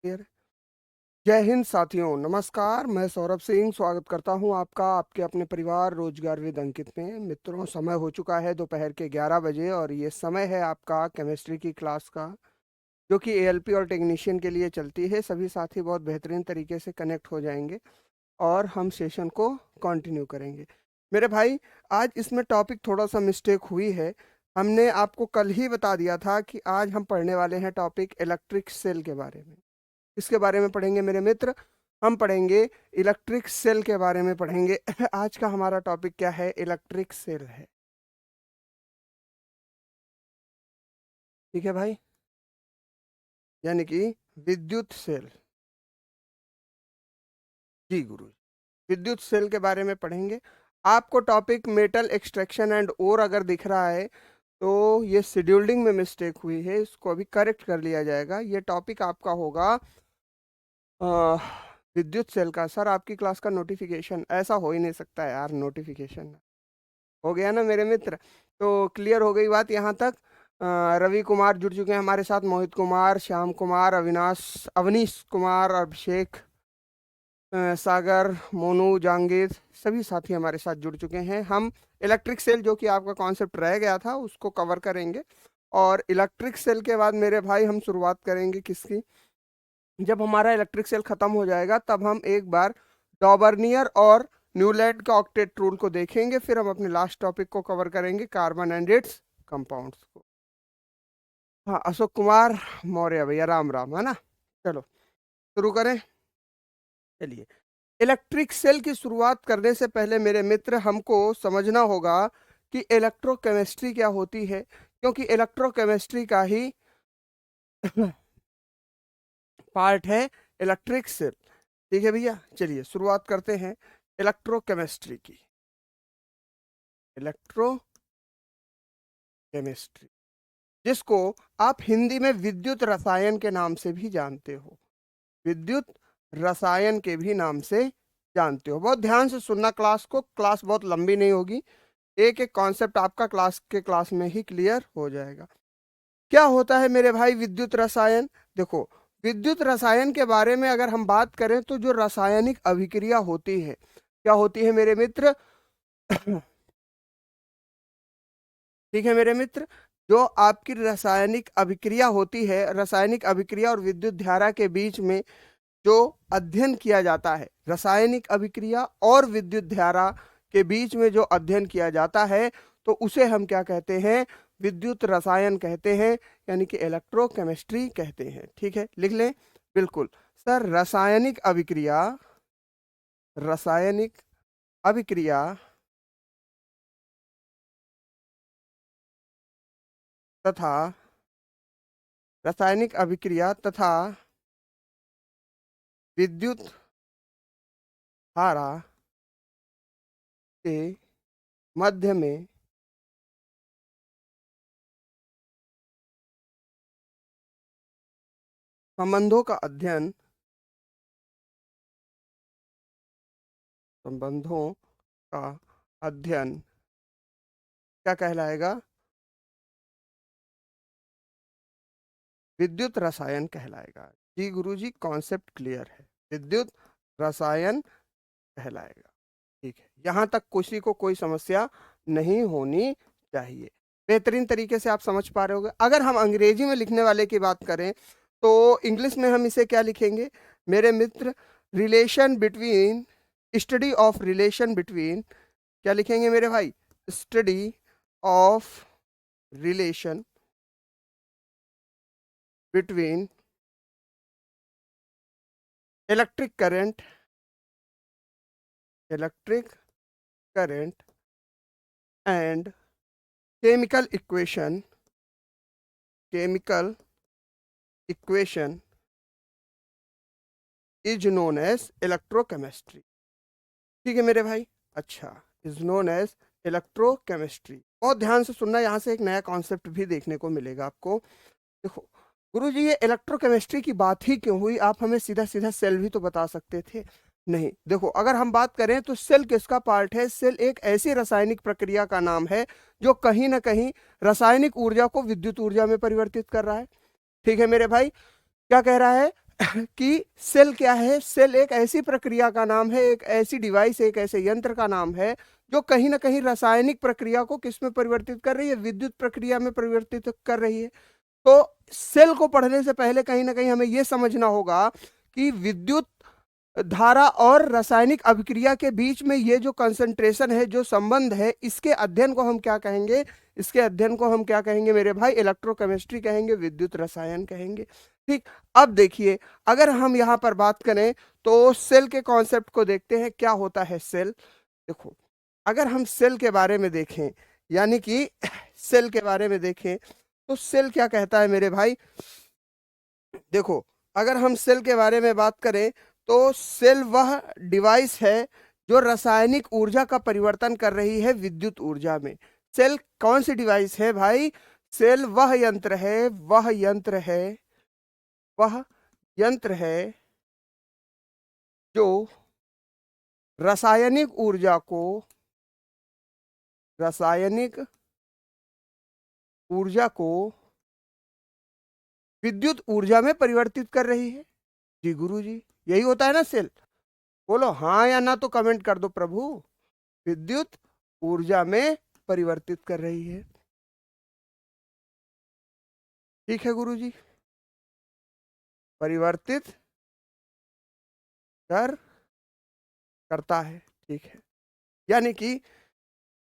Clear है। जय हिंद साथियों, नमस्कार। मैं सौरभ सिंह स्वागत करता हूं आपका आपके अपने परिवार रोजगार विद अंकित में। मित्रों, समय हो चुका है दोपहर के 11 बजे और ये समय है आपका केमिस्ट्री की क्लास का, जो कि एएलपी और टेक्नीशियन के लिए चलती है। सभी साथी बहुत बेहतरीन तरीके से कनेक्ट हो जाएंगे और हम सेशन को कंटिन्यू करेंगे। मेरे भाई, आज इसमें टॉपिक थोड़ा सा मिस्टेक हुई है। हमने आपको कल ही बता दिया था कि आज हम पढ़ने वाले हैं टॉपिक इलेक्ट्रिक सेल के बारे में। इसके बारे में पढ़ेंगे मेरे मित्र, हम पढ़ेंगे इलेक्ट्रिक सेल के बारे में पढ़ेंगे। आज का हमारा टॉपिक क्या है? इलेक्ट्रिक सेल है। ठीक है भाई, यानी कि विद्युत सेल। जी गुरु, विद्युत सेल के बारे में पढ़ेंगे। आपको topic metal extraction and or अगर दिख रहा है तो ये शेड्यूलिंग में मिस्टेक हुई है, इसको अभी करेक्ट कर लिया जाएगा। ये टॉपिक आपका होगा अ, विद्युत सेल का। सर, आपकी क्लास का नोटिफिकेशन, ऐसा हो ही नहीं सकता है यार। नोटिफिकेशन हो गया ना मेरे मित्र? तो क्लियर हो गई बात यहाँ तक। रवि कुमार जुड़ चुके हैं हमारे साथ, मोहित कुमार, श्याम कुमार, अविनाश, अवनीश कुमार, अभिषेक, सागर, मोनू, जांगीर, सभी साथी हमारे साथ जुड़ चुके हैं। हम इलेक्ट्रिक सेल, जो कि आपका कॉन्सेप्ट रह गया था, उसको कवर करेंगे। और इलेक्ट्रिक सेल के बाद मेरे भाई हम शुरुआत करेंगे किसकी? जब हमारा इलेक्ट्रिक सेल खत्म हो जाएगा तब हम एक बार डॉबर्नियर और न्यूलैंड का ऑक्टेट रूल को देखेंगे। फिर हम अपने लास्ट टॉपिक को कवर करेंगे, कार्बन एंड इट्स कंपाउंड्स को। हाँ, अशोक कुमार मौर्य भैया, राम राम, है ना? चलो शुरू करें। चलिए, इलेक्ट्रिक सेल की शुरुआत करने से पहले मेरे मित्र हमको समझना होगा कि इलेक्ट्रोकेमिस्ट्री क्या होती है, क्योंकि इलेक्ट्रोकेमिस्ट्री का ही पार्ट है इलेक्ट्रिक सेल। ठीक है भैया, चलिए शुरुआत करते हैं इलेक्ट्रोकेमिस्ट्री की। इलेक्ट्रोकेमिस्ट्री, जिसको आप हिंदी में विद्युत रसायन के नाम से भी जानते हो। विद्युत रसायन के भी नाम से जानते हो। बहुत ध्यान से सुनना क्लास को, क्लास बहुत लंबी नहीं होगी। एक एक कॉन्सेप्ट आपका क्लास में ही क्लियर हो जाएगा। क्या होता है मेरे भाई विद्युत रसायन? देखो, विद्युत रसायन के बारे में अगर हम बात करें तो जो रासायनिक अभिक्रिया होती है, क्या होती है मेरे मित्र? ठीक है मेरे मित्र, जो आपकी रासायनिक अभिक्रिया होती है, रासायनिक अभिक्रिया और विद्युत धारा के बीच में जो अध्ययन किया जाता है, रासायनिक अभिक्रिया और विद्युत धारा के बीच में जो अध्ययन किया जाता है, तो उसे हम क्या कहते हैं? विद्युत रसायन कहते हैं, यानी कि इलेक्ट्रोकेमिस्ट्री कहते हैं। ठीक है, लिख लें। बिल्कुल सर, रासायनिक अभिक्रिया तथा रासायनिक अभिक्रिया तथा विद्युत धारा के मध्य में संबंधों का अध्ययन, संबंधों का अध्ययन क्या कहलाएगा? विद्युत रसायन कहलाएगा। जी गुरुजी, कॉन्सेप्ट क्लियर है, विद्युत रसायन कहलाएगा। ठीक है, यहाँ तक किसी को कोई समस्या नहीं होनी चाहिए। बेहतरीन तरीके से आप समझ पा रहे होगे। अगर हम अंग्रेजी में लिखने वाले की बात करें तो इंग्लिश में हम इसे क्या लिखेंगे मेरे मित्र? Relation between, study of relation between, क्या लिखेंगे मेरे भाई? Study of relation between electric current, electric current and chemical equation, chemical equation is known as electrochemistry. ठीक है मेरे भाई, अच्छा, इज नोन एज इलेक्ट्रोकेमिस्ट्री। बहुत ध्यान से सुनना, यहाँ से एक नया कॉन्सेप्ट भी देखने को मिलेगा आपको। देखो गुरुजी, ये इलेक्ट्रोकेमिस्ट्री की बात ही क्यों हुई? आप हमें सीधा सीधा सेल भी तो बता सकते थे। नहीं, देखो, अगर हम बात करें तो सेल किसका पार्ट है? सेल एक ऐसी रासायनिक प्रक्रिया का नाम है जो कहीं ना कहीं रासायनिक ऊर्जा को विद्युत ऊर्जा में परिवर्तित कर रहा है। ठीक है मेरे भाई, क्या कह रहा है? कि सेल क्या है। सेल एक ऐसी प्रक्रिया का नाम है, एक ऐसी डिवाइस, एक ऐसे यंत्र का नाम है जो कहीं ना कहीं रासायनिक प्रक्रिया को किस में परिवर्तित कर रही है, विद्युत प्रक्रिया में परिवर्तित कर रही है। तो सेल को पढ़ने से पहले कहीं ना कहीं हमें यह समझना होगा कि विद्युत धारा और रासायनिक अभिक्रिया के बीच में ये जो कंसंट्रेशन है, जो संबंध है, इसके अध्ययन को हम क्या कहेंगे? इसके अध्ययन को हम क्या कहेंगे मेरे भाई? इलेक्ट्रोकेमिस्ट्री कहेंगे, विद्युत रसायन कहेंगे। ठीक, अब देखिए, अगर हम यहाँ पर बात करें तो सेल के कॉन्सेप्ट को देखते हैं। क्या होता है सेल? देखो, अगर हम सेल के बारे में देखें, यानी कि सेल के बारे में देखें, तो सेल क्या कहता है मेरे भाई? देखो, अगर हम सेल के बारे में बात करें तो सेल वह डिवाइस है जो रासायनिक ऊर्जा का परिवर्तन कर रही है विद्युत ऊर्जा में। सेल कौन सी डिवाइस है भाई? सेल वह यंत्र है, वह यंत्र है जो रासायनिक ऊर्जा को विद्युत ऊर्जा में परिवर्तित कर रही है। जी गुरु जी, यही होता है ना सेल? बोलो हाँ या ना, तो कमेंट कर दो प्रभु। विद्युत ऊर्जा में परिवर्तित कर रही है। ठीक है गुरु जी, परिवर्तित करता है। ठीक है, यानी कि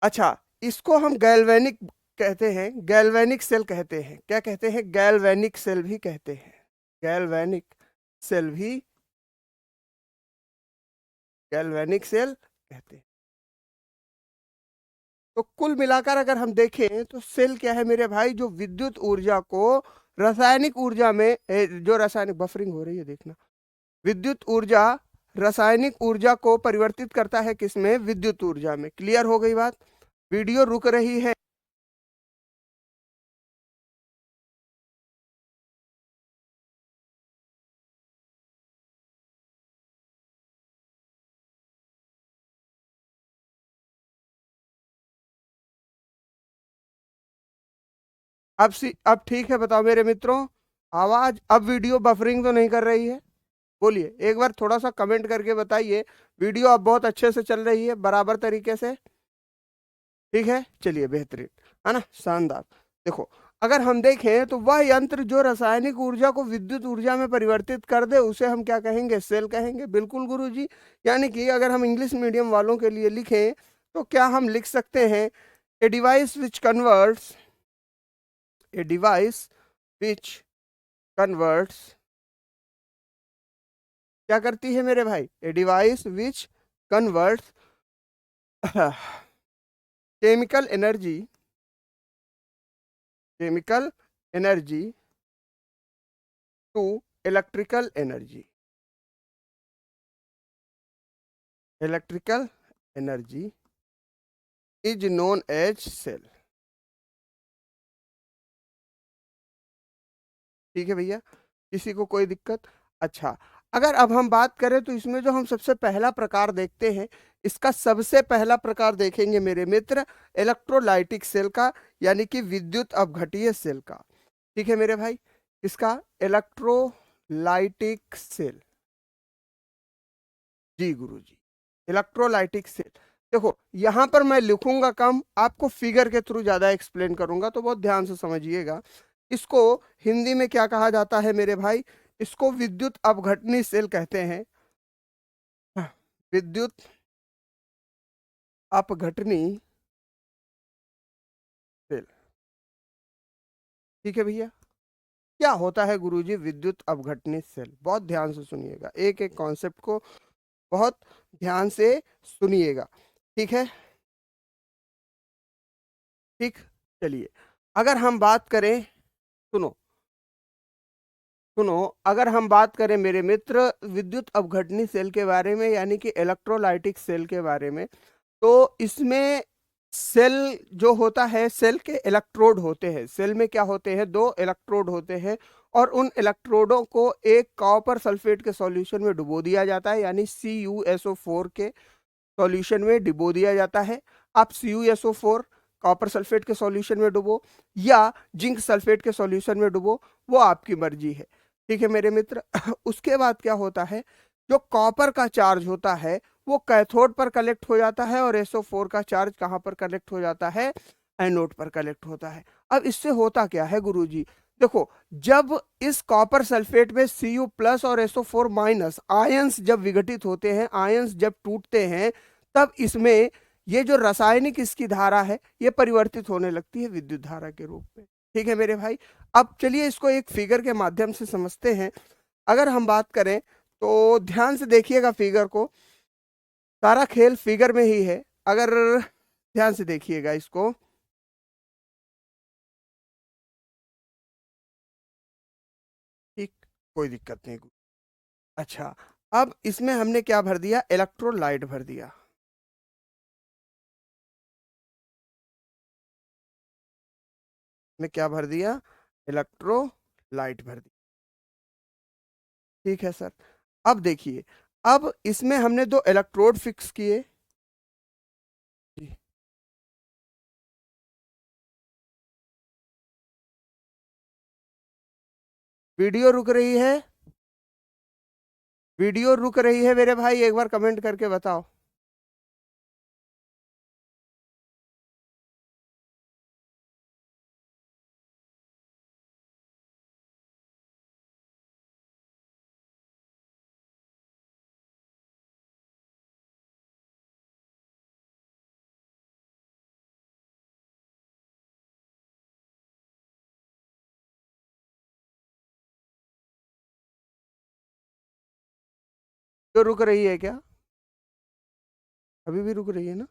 अच्छा, इसको हम गैल्वेनिक कहते हैं, गैल्वेनिक सेल कहते हैं। क्या कहते हैं? गैल्वेनिक सेल भी कहते हैं। गैल्वेनिक सेल भी गैल्वेनिक सेल कहते हैं। तो कुल मिलाकर अगर हम देखें तो सेल क्या है मेरे भाई? जो विद्युत ऊर्जा को रासायनिक ऊर्जा में जो रासायनिक बफरिंग हो रही है देखना, विद्युत ऊर्जा रासायनिक ऊर्जा को परिवर्तित करता है किसमें? विद्युत ऊर्जा में। क्लियर हो गई बात? वीडियो रुक रही है? अब ठीक है, बताओ मेरे मित्रों, आवाज अब वीडियो बफरिंग तो नहीं कर रही है? बोलिए एक बार, थोड़ा सा कमेंट करके बताइए। वीडियो अब बहुत अच्छे से चल रही है, बराबर तरीके से? ठीक है, चलिए, बेहतरीन है ना, शानदार। देखो, अगर हम देखें तो वह यंत्र जो रासायनिक ऊर्जा को विद्युत ऊर्जा में परिवर्तित कर दे उसे हम क्या कहेंगे? सेल कहेंगे। बिल्कुल गुरुजी, यानी कि अगर हम इंग्लिश मीडियम वालों के लिए लिखें तो क्या हम लिख सकते हैं? A device which converts a device which converts क्या करती है मेरे भाई? A device which converts chemical energy to electrical energy is known as cell. ठीक है भैया, किसी को कोई दिक्कत? अच्छा, अगर अब हम बात करें तो इसमें जो हम सबसे पहला प्रकार देखते हैं, इसका सबसे पहला प्रकार देखेंगे मेरे मित्र इलेक्ट्रोलाइटिक सेल का, यानी कि विद्युत अपघटीय सेल का। ठीक है मेरे भाई, इसका इलेक्ट्रोलाइटिक सेल। जी गुरुजी, इलेक्ट्रोलाइटिक सेल। देखो, यहां पर मैं लिखूंगा कम, आपको फिगर के थ्रू ज्यादा एक्सप्लेन करूंगा, तो बहुत ध्यान से समझिएगा। इसको हिंदी में क्या कहा जाता है मेरे भाई? इसको विद्युत अपघटनी सेल कहते हैं। विद्युत अपघटनी सेल। ठीक है भैया, क्या होता है गुरुजी विद्युत अपघटनी सेल? बहुत ध्यान से सुनिएगा, एक एक कॉन्सेप्ट को बहुत ध्यान से सुनिएगा। ठीक है, ठीक, चलिए, अगर हम बात करें, सुनो सुनो, अगर हम बात करें मेरे मित्र विद्युत अपघटनी सेल के बारे में, यानी कि इलेक्ट्रोलाइटिक सेल के बारे में, तो इसमें सेल जो होता है, सेल के इलेक्ट्रोड होते हैं। सेल में क्या होते हैं? दो इलेक्ट्रोड होते हैं, और उन इलेक्ट्रोडों को एक कॉपर सल्फेट के सॉल्यूशन में डुबो दिया जाता है, यानी CuSO4 के सॉल्यूशन में डुबो दिया जाता है। आप CuSO4 कॉपर सल्फेट के सॉल्यूशन में डुबो या जिंक सल्फेट के सॉल्यूशन में डुबो, वो आपकी मर्जी है। ठीक है मेरे मित्र। उसके बाद क्या होता है, जो कॉपर का चार्ज होता है वो कैथोड पर कलेक्ट हो जाता है, और SO4 का चार्ज कहाँ पर कलेक्ट हो जाता है, एनोड पर कलेक्ट होता है। अब इससे होता क्या है गुरुजी, देखो, जब इस कॉपर सल्फेट में Cu प्लस और SO4 माइनस आयंस जब विघटित होते हैं, आयंस जब टूटते हैं, तब इसमें ये जो रासायनिक इसकी धारा है ये परिवर्तित होने लगती है विद्युत धारा के रूप में। ठीक है मेरे भाई। अब चलिए इसको एक फिगर के माध्यम से समझते हैं। अगर हम बात करें तो ध्यान से देखिएगा फिगर को, सारा खेल फिगर में ही है, अगर ध्यान से देखिएगा इसको। ठीक, कोई दिक्कत नहीं। अच्छा, अब इसमें हमने क्या भर दिया, इलेक्ट्रोलाइट भर दिया। में क्या भर दिया, इलेक्ट्रोलाइट भर दिया। ठीक है सर। अब देखिए, अब इसमें हमने दो इलेक्ट्रोड फिक्स किए। जी, वीडियो रुक रही है, वीडियो रुक रही है मेरे भाई, एक बार कमेंट करके बताओ। तो रुक रही है क्या, अभी भी रुक रही है ना?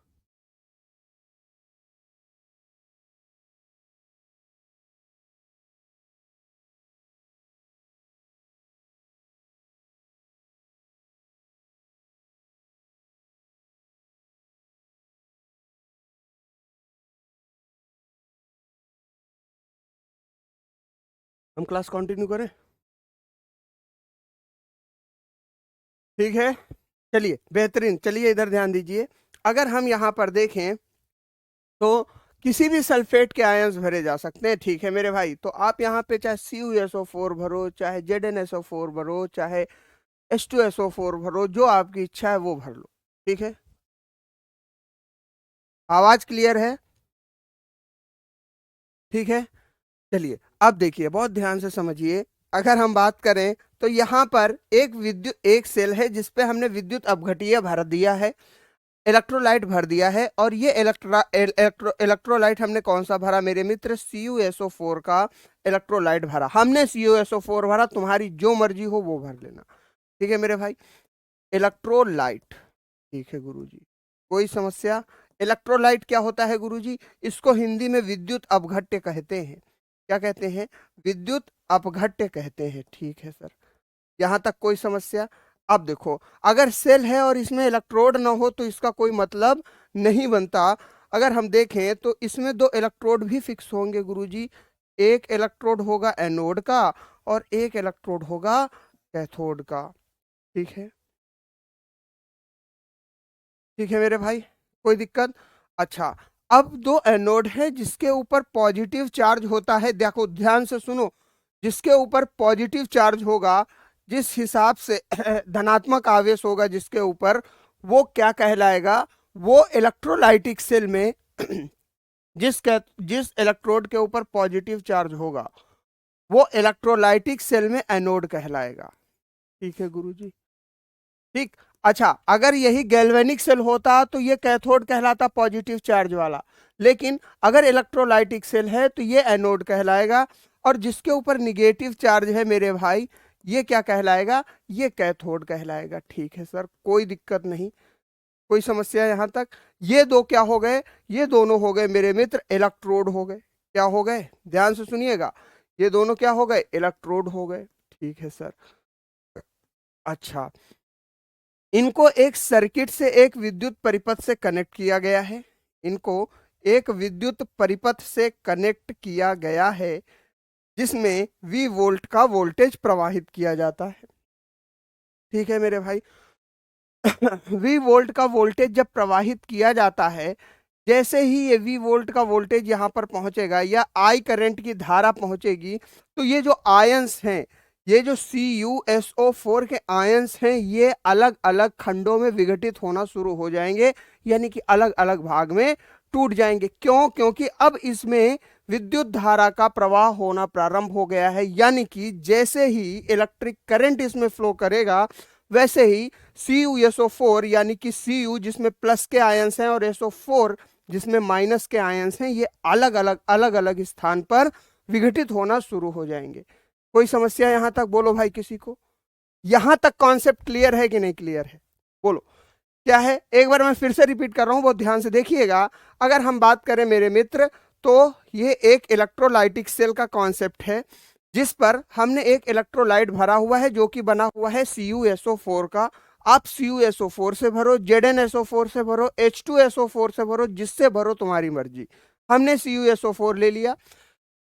हम क्लास कंटिन्यू करें? ठीक है, चलिए बेहतरीन। चलिए इधर ध्यान दीजिए, अगर हम यहाँ पर देखें तो किसी भी सल्फेट के आयंस भरे जा सकते हैं। ठीक है मेरे भाई, तो आप यहाँ पे चाहे CuSO4 भरो, चाहे ZnSO4 भरो, चाहे H2SO4 भरो, जो आपकी इच्छा है वो भर लो। ठीक है, आवाज क्लियर है? ठीक है, चलिए अब देखिए, बहुत ध्यान से समझिए। अगर हम बात करें तो यहाँ पर एक सेल है जिसपे हमने विद्युत अपघटीय भर दिया है, इलेक्ट्रोलाइट भर दिया है, और ये इलेक्ट्रोलाइट हमने कौन सा भरा मेरे मित्र, CuSO4 का इलेक्ट्रोलाइट भरा। हमने CuSO4 भरा, तुम्हारी जो मर्जी हो वो भर लेना। ठीक है मेरे भाई, इलेक्ट्रोलाइट। ठीक है गुरुजी, कोई समस्या? इलेक्ट्रोलाइट क्या होता है गुरुजी, इसको हिंदी में विद्युत अपघट्य कहते हैं। क्या कहते हैं, विद्युत अपघट्य कहते हैं। ठीक है सर, यहां तक कोई समस्या? अब देखो, अगर सेल है और इसमें इलेक्ट्रोड ना हो तो इसका कोई मतलब नहीं बनता। अगर हम देखें तो इसमें दो इलेक्ट्रोड भी फिक्स होंगे गुरुजी, एक इलेक्ट्रोड होगा एनोड का और एक इलेक्ट्रोड होगा कैथोड का। ठीक है, ठीक है मेरे भाई, कोई दिक्कत? अच्छा, अब दो एनोड है जिसके ऊपर पॉजिटिव चार्ज होता है, देखो ध्यान से सुनो, जिसके ऊपर पॉजिटिव चार्ज होगा, जिस हिसाब से धनात्मक आवेश होगा जिसके ऊपर, वो क्या कहलाएगा, वो इलेक्ट्रोलाइटिक सेल में जिस इलेक्ट्रोड के ऊपर पॉजिटिव चार्ज होगा वो इलेक्ट्रोलाइटिक सेल में एनोड कहलाएगा। ठीक है गुरुजी, ठीक। अच्छा, अगर यही गैल्वेनिक सेल होता तो ये कैथोड कहलाता, पॉजिटिव चार्ज वाला, लेकिन अगर इलेक्ट्रोलाइटिक सेल है तो ये एनोड कहलाएगा, और जिसके ऊपर निगेटिव चार्ज है मेरे भाई, ये क्या कहलाएगा, ये कैथोड कहलाएगा। ठीक है सर, कोई दिक्कत नहीं, कोई समस्या यहां तक? ये दो क्या हो गए, ये दोनों हो गए मेरे मित्र इलेक्ट्रोड हो गए। क्या हो गए, ध्यान से सुनिएगा, ये दोनों क्या हो गए, इलेक्ट्रोड हो गए। ठीक है सर। अच्छा, इनको एक सर्किट से एक विद्युत परिपथ से कनेक्ट किया गया है, इनको एक विद्युत परिपथ से कनेक्ट किया गया है, जिसमें V वोल्ट का वोल्टेज प्रवाहित किया जाता है। ठीक है मेरे भाई। V वोल्ट का वोल्टेज जब प्रवाहित किया जाता है, जैसे ही ये V वोल्ट का वोल्टेज यहाँ पर पहुंचेगा या I करंट की धारा पहुंचेगी, तो ये जो आयंस हैं ये जो CuSO4 के आयंस हैं ये अलग अलग खंडों में विघटित होना शुरू हो जाएंगे, यानी कि अलग अलग भाग में टूट जाएंगे। क्यों? क्योंकि अब इसमें विद्युत धारा का प्रवाह होना प्रारंभ हो गया है, यानी कि जैसे ही इलेक्ट्रिक करंट इसमें फ्लो करेगा वैसे ही CuSO4 यानी कि Cu जिसमें प्लस के आयंस हैं और SO4 जिसमें माइनस के आयंस हैं, ये अलग अलग स्थान पर विघटित होना शुरू हो जाएंगे। कोई समस्या यहां तक? बोलो भाई किसी को। यहां तक कॉन्सेप्ट क्लियर है कि नहीं क्लियर है? बोलो क्या है। एक बार मैं फिर से रिपीट कर रहा हूं, बहुत ध्यान से देखिएगा। अगर हम बात करें मेरे मित्र, तो ये एक इलेक्ट्रोलाइटिक सेल का कॉन्सेप्ट है जिस पर हमने एक इलेक्ट्रोलाइट भरा हुआ है जो कि बना हुआ है CuSO4 का। आप CuSO4 से भरो, ZnSO4 से भरो, H2SO4 से भरो, जिससे भरो तुम्हारी मर्जी। हमने CuSO4 ले लिया,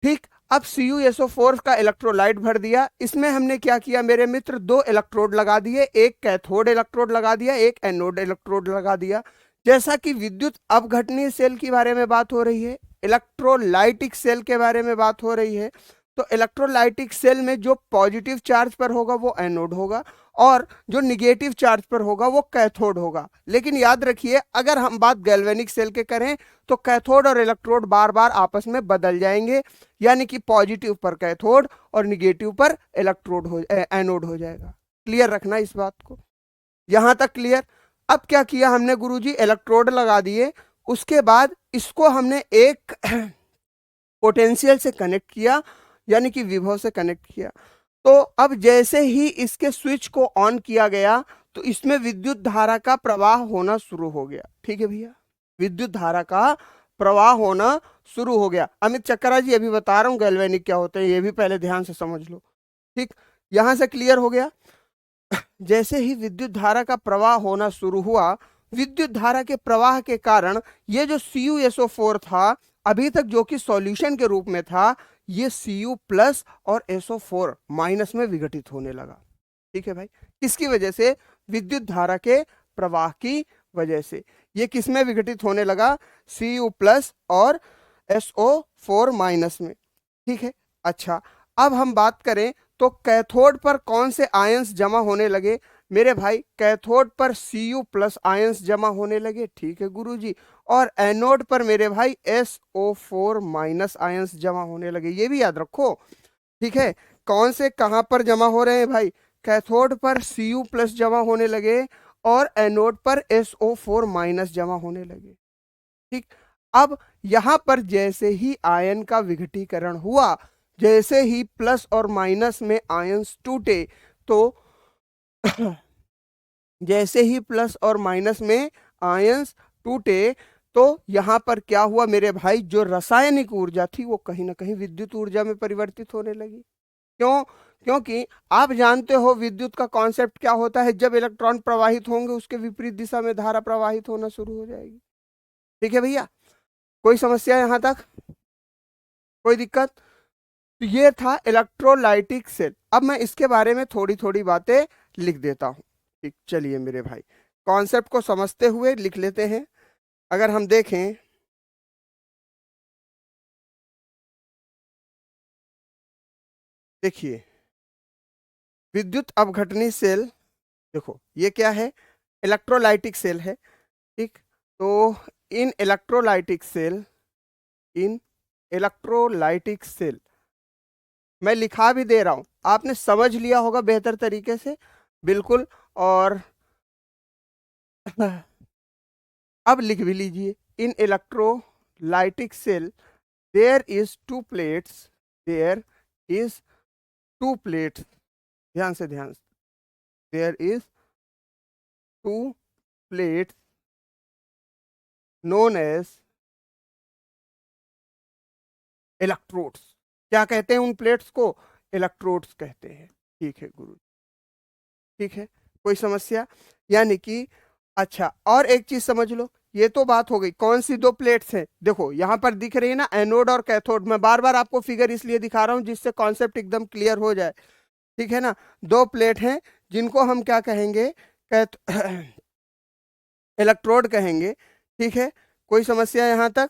ठीक। अब CuSO4 का इलेक्ट्रोलाइट भर दिया। इसमें हमने क्या किया मेरे मित्र, दो इलेक्ट्रोड लगा दिए, एक कैथोड इलेक्ट्रोड लगा दिया, एक एनोड इलेक्ट्रोड लगा दिया। जैसा कि विद्युत अपघटनीय सेल के बारे में बात हो रही है, इलेक्ट्रोलाइटिक सेल के बारे में बात हो रही है, तो इलेक्ट्रोलाइटिक सेल में जो पॉजिटिव चार्ज पर होगा वो एनोड होगा और जो निगेटिव चार्ज पर होगा वो कैथोड होगा। लेकिन याद रखिए, अगर हम बात गैल्वेनिक सेल के करें तो कैथोड और इलेक्ट्रोड बार बार आपस में बदल जाएंगे, यानी कि पॉजिटिव पर कैथोड और निगेटिव पर एनोड हो जाएगा। क्लियर रखना इस बात को। यहां तक क्लियर? अब क्या किया हमने गुरुजी, इलेक्ट्रोड लगा दिए, उसके बाद इसको हमने एक पोटेंशियल से कनेक्ट किया, यानी कि विभव से कनेक्ट किया। तो अब जैसे ही इसके स्विच को ऑन किया गया तो इसमें विद्युत धारा का प्रवाह होना शुरू हो गया। ठीक है भैया, विद्युत धारा का प्रवाह होना शुरू हो गया। अमित चक्करा जी अभी बता रहा हूं गैल्वेनिक क्या होते हैं, ये भी पहले ध्यान से समझ लो। ठीक, यहां से क्लियर हो गया। जैसे ही विद्युत धारा का प्रवाह होना शुरू हुआ, विद्युत धारा के प्रवाह के कारण ये जो CuSO4 था अभी तक जो कि सॉल्यूशन के रूप में था, ये Cu प्लस और SO4 माइनस में विघटित होने लगा। ठीक है भाई, किसकी वजह से? विद्युत धारा के प्रवाह की वजह से। ये किस में विघटित होने लगा? Cu प्लस और SO4 माइनस में। ठीक है, अच्छा अब हम बात करें तो कैथोड पर कौन से आयंस जमा होने लगे मेरे भाई? कैथोड पर Cu प्लस आयंस जमा होने लगे। ठीक है गुरुजी। और एनोड पर मेरे भाई SO4 माइनस आयंस जमा होने लगे, ये भी याद रखो। ठीक है, कौन से कहां पर जमा हो रहे हैं भाई? कैथोड पर Cu प्लस जमा होने लगे और एनोड पर SO4 माइनस जमा होने लगे। ठीक, अब यहां पर जैसे ही आयन का विघटीकरण हुआ, जैसे ही प्लस और माइनस में आयंस टूटे, तो जैसे ही प्लस और माइनस में आयंस टूटे तो यहां पर क्या हुआ मेरे भाई? जो रासायनिक ऊर्जा थी वो कहीं ना कहीं विद्युत ऊर्जा में परिवर्तित होने लगी। क्यों? क्योंकि आप जानते हो विद्युत का कॉन्सेप्ट क्या होता है, जब इलेक्ट्रॉन प्रवाहित होंगे उसके विपरीत दिशा में धारा प्रवाहित होना शुरू हो जाएगी। ठीक है भैया, कोई समस्या यहां तक? कोई दिक्कत? तो ये था इलेक्ट्रोलाइटिक सेल। अब मैं इसके बारे में थोड़ी थोड़ी बातें लिख देता हूं। ठीक, चलिए मेरे भाई, कॉन्सेप्ट को समझते हुए लिख लेते हैं। अगर हम देखें, देखिए विद्युत अपघटनी सेल, देखो ये क्या है? इलेक्ट्रोलाइटिक सेल है। ठीक, तो इन इलेक्ट्रोलाइटिक सेल, इन इलेक्ट्रोलाइटिक सेल मैं लिखा भी दे रहा हूं, आपने समझ लिया होगा बेहतर तरीके से, बिल्कुल। और अब लिख भी लीजिए, in electrolytic cell there is two plates, there is two plates, ध्यान से ध्यान से, there is two plates known as electrodes. क्या कहते हैं उन प्लेट्स को? इलेक्ट्रोड्स कहते हैं। ठीक है गुरु, ठीक है, कोई समस्या? यानी कि अच्छा, और एक चीज समझ लो, ये तो बात हो गई कौन सी दो प्लेट्स हैं। देखो यहां पर दिख रही है ना एनोड और कैथोड, मैं बार बार आपको फिगर इसलिए दिखा रहा हूं जिससे कॉन्सेप्ट एकदम क्लियर हो जाए। ठीक है ना, दो प्लेट हैं जिनको हम क्या कहेंगे? कैथ इलेक्ट्रोड कहेंगे। ठीक है, कोई समस्या यहां तक?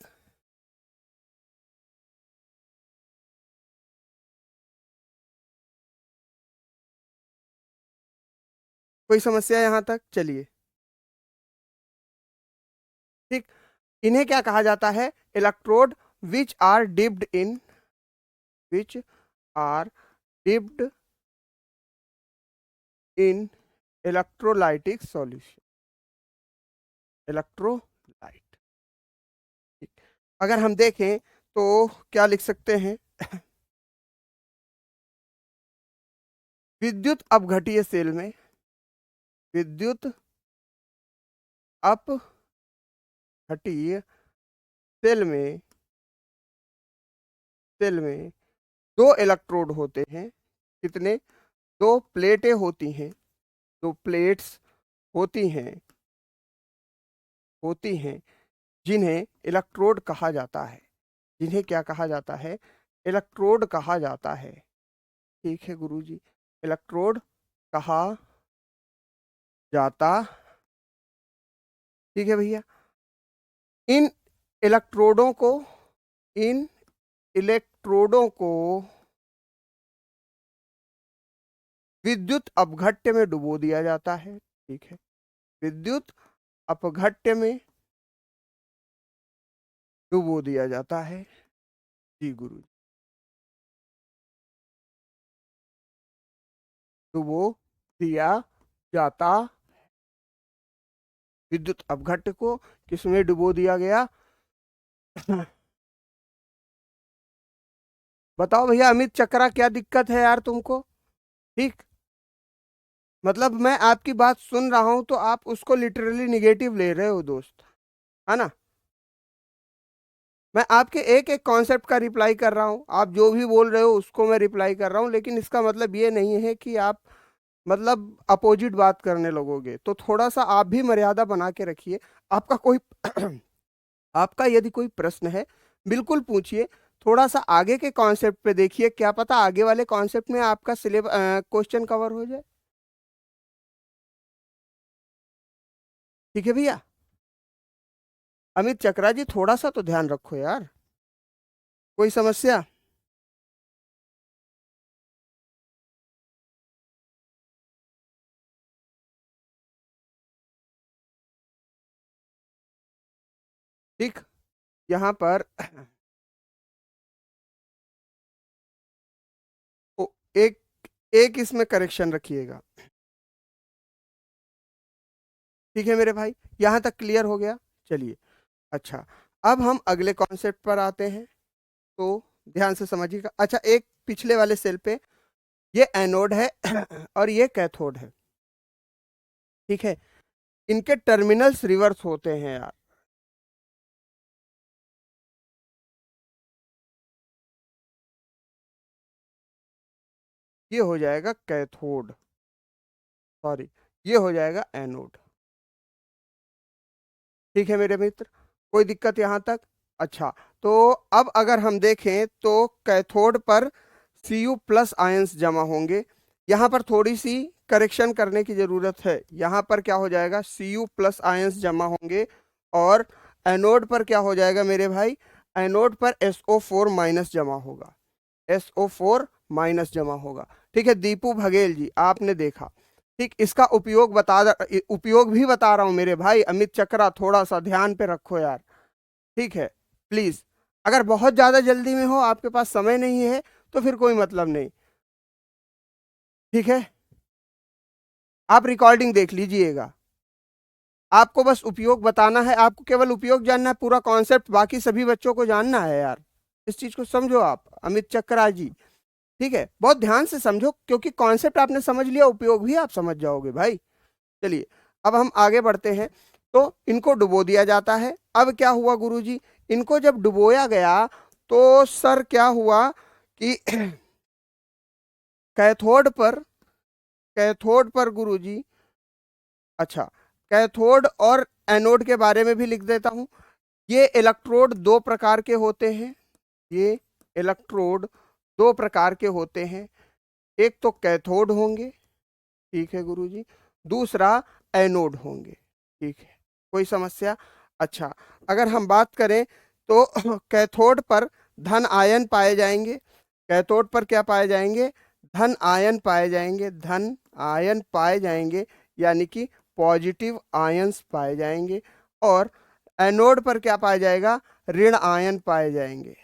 कोई समस्या यहाँ तक? चलिए ठीक। इन्हें क्या कहा जाता है? Electrode which are dipped in, which are dipped in electrolytic solution, electrolyte. ठीक। अगर हम देखें तो क्या लिख सकते हैं? विद्युत अपघटीय सेल में, विद्युत अपघटीय सेल में, सेल में दो इलेक्ट्रोड होते हैं। कितने? दो प्लेटें होती हैं, दो प्लेट्स होती हैं, होती हैं, जिन्हें इलेक्ट्रोड कहा जाता है। जिन्हें क्या कहा जाता है? इलेक्ट्रोड कहा जाता है। ठीक है गुरुजी, इलेक्ट्रोड कहा जाता, ठीक है भैया। इन इलेक्ट्रोडों को, इन इलेक्ट्रोडों को विद्युत अपघट्य में डुबो दिया जाता है। ठीक है, विद्युत अपघट्य में डुबो दिया जाता है। जी गुरु, डुबो दिया जाता, विद्युत अपघट्य को किसमें डुबो दिया गया? बताओ भैया अमित चक्रा, क्या दिक्कत है यार तुमको? ठीक, मतलब मैं आपकी बात सुन रहा हूं तो आप उसको लिटरली निगेटिव ले रहे हो दोस्त, है ना? मैं आपके एक एक कॉन्सेप्ट का रिप्लाई कर रहा हूं, आप जो भी बोल रहे हो उसको मैं रिप्लाई कर रहा हूं, लेकिन इसका मतलब ये नहीं है कि आप मतलब अपोजिट बात करने लगोगे। तो थोड़ा सा आप भी मर्यादा बना के रखिए। आपका कोई आपका यदि कोई प्रश्न है बिल्कुल पूछिए, थोड़ा सा आगे के कॉन्सेप्ट पे देखिए, क्या पता आगे वाले कॉन्सेप्ट में आपका सिलेबस क्वेश्चन कवर हो जाए। ठीक है भैया। अमित चक्रा जी थोड़ा सा तो ध्यान रखो यार, कोई समस्या? ठीक, यहाँ पर एक एक इसमें करेक्शन रखिएगा। ठीक है मेरे भाई, यहाँ तक क्लियर हो गया? चलिए अच्छा, अब हम अगले कॉन्सेप्ट पर आते हैं, तो ध्यान से समझिएगा। अच्छा, एक पिछले वाले सेल पे ये एनोड है और ये कैथोड है। ठीक है, इनके टर्मिनल्स रिवर्स होते हैं यार। ये हो जाएगा कैथोड, सॉरी ये हो जाएगा एनोड। ठीक है मेरे मित्र, कोई दिक्कत यहाँ तक? अच्छा, तो अब अगर हम देखें तो कैथोड पर Cu प्लस आयंस जमा होंगे। यहाँ पर थोड़ी सी करेक्शन करने की जरूरत है। यहाँ पर क्या हो जाएगा? Cu प्लस आयंस जमा होंगे, और एनोड पर क्या हो जाएगा मेरे भाई? एनोड पर SO4 माइनस जमा होगा, SO4 माइनस जमा होगा। ठीक है दीपू भगेल जी, आपने देखा। ठीक, इसका उपयोग भी बता रहा हूं मेरे भाई। अमित चक्रा थोड़ा सा ध्यान पे रखो यार, ठीक है प्लीज। अगर बहुत ज्यादा जल्दी में हो, आपके पास समय नहीं है, तो फिर कोई मतलब नहीं। ठीक है, आप रिकॉर्डिंग देख लीजिएगा। आपको बस उपयोग बताना है, आपको केवल उपयोग जानना है, पूरा कॉन्सेप्ट बाकी सभी बच्चों को जानना है यार। इस चीज को समझो आप अमित चक्रा जी। ठीक है, बहुत ध्यान से समझो, क्योंकि कॉन्सेप्ट आपने समझ लिया, उपयोग भी आप समझ जाओगे भाई। चलिए अब हम आगे बढ़ते हैं। तो इनको डुबो दिया जाता है। अब क्या हुआ गुरुजी? इनको जब डुबोया गया तो सर क्या हुआ कि कैथोड पर, कैथोड पर गुरुजी, अच्छा कैथोड और एनोड के बारे में भी लिख देता हूं। ये इलेक्ट्रोड दो प्रकार के होते हैं, ये इलेक्ट्रोड दो प्रकार के होते हैं। एक तो कैथोड होंगे, ठीक है गुरुजी, दूसरा एनोड होंगे। ठीक है, कोई समस्या? अच्छा, अगर हम बात करें तो कैथोड पर धन आयन पाए जाएंगे। कैथोड पर क्या पाए जाएंगे? धन आयन पाए जाएंगे, धन आयन पाए जाएंगे। यानी कि पॉजिटिव आयंस पाए जाएंगे, और एनोड पर क्या पाया जाएगा, ऋण आयन पाए जाएंगे,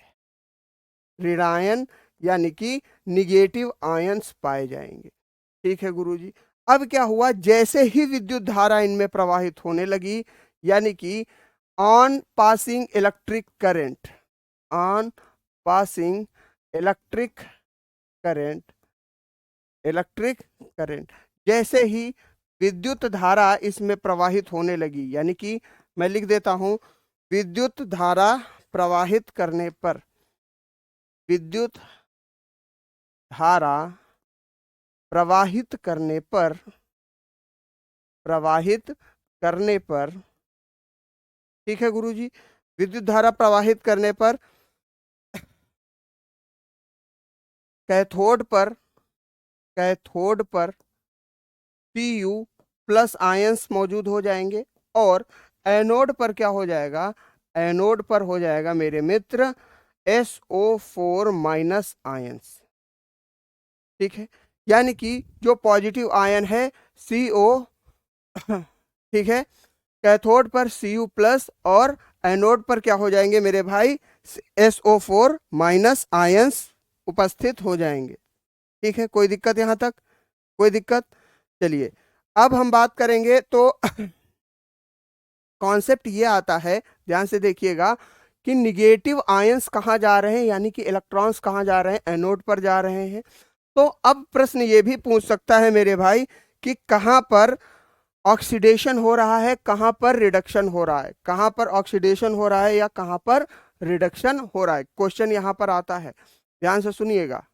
ऋण आयन यानी कि निगेटिव आयंस पाए जाएंगे। ठीक है गुरुजी। अब क्या हुआ, जैसे ही विद्युत धारा इनमें प्रवाहित होने लगी, यानी कि on passing electric current, on passing electric current, electric current, जैसे ही विद्युत धारा इसमें प्रवाहित होने लगी, यानी कि मैं लिख देता हूं, विद्युत धारा प्रवाहित करने पर, विद्युत धारा प्रवाहित करने पर, प्रवाहित करने पर, ठीक है गुरुजी, विद्युत धारा प्रवाहित करने पर कैथोड पर, कैथोड पर Pu प्लस आयंस मौजूद हो जाएंगे, और एनोड पर क्या हो जाएगा, एनोड पर हो जाएगा मेरे मित्र SO4 माइनस आयंस। ठीक है, यानी कि जो पॉजिटिव आयन है CO, ठीक है, कैथोड पर Cu प्लस, और एनोड पर क्या हो जाएंगे मेरे भाई, SO4 माइनस आयंस उपस्थित हो जाएंगे। ठीक है, कोई दिक्कत यहां तक, कोई दिक्कत। चलिए अब हम बात करेंगे तो कॉन्सेप्ट ये आता है, ध्यान से देखिएगा, कि निगेटिव आयंस कहाँ जा रहे हैं, यानी कि इलेक्ट्रॉन्स कहाँ जा रहे हैं, एनोड पर जा रहे हैं। तो अब प्रश्न ये भी पूछ सकता है मेरे भाई कि कहाँ पर ऑक्सीडेशन हो रहा है, कहाँ पर रिडक्शन हो रहा है, कहाँ पर ऑक्सीडेशन हो रहा है या कहाँ पर रिडक्शन हो रहा है, क्वेश्चन यहां पर आता है, ध्यान से सुनिएगा।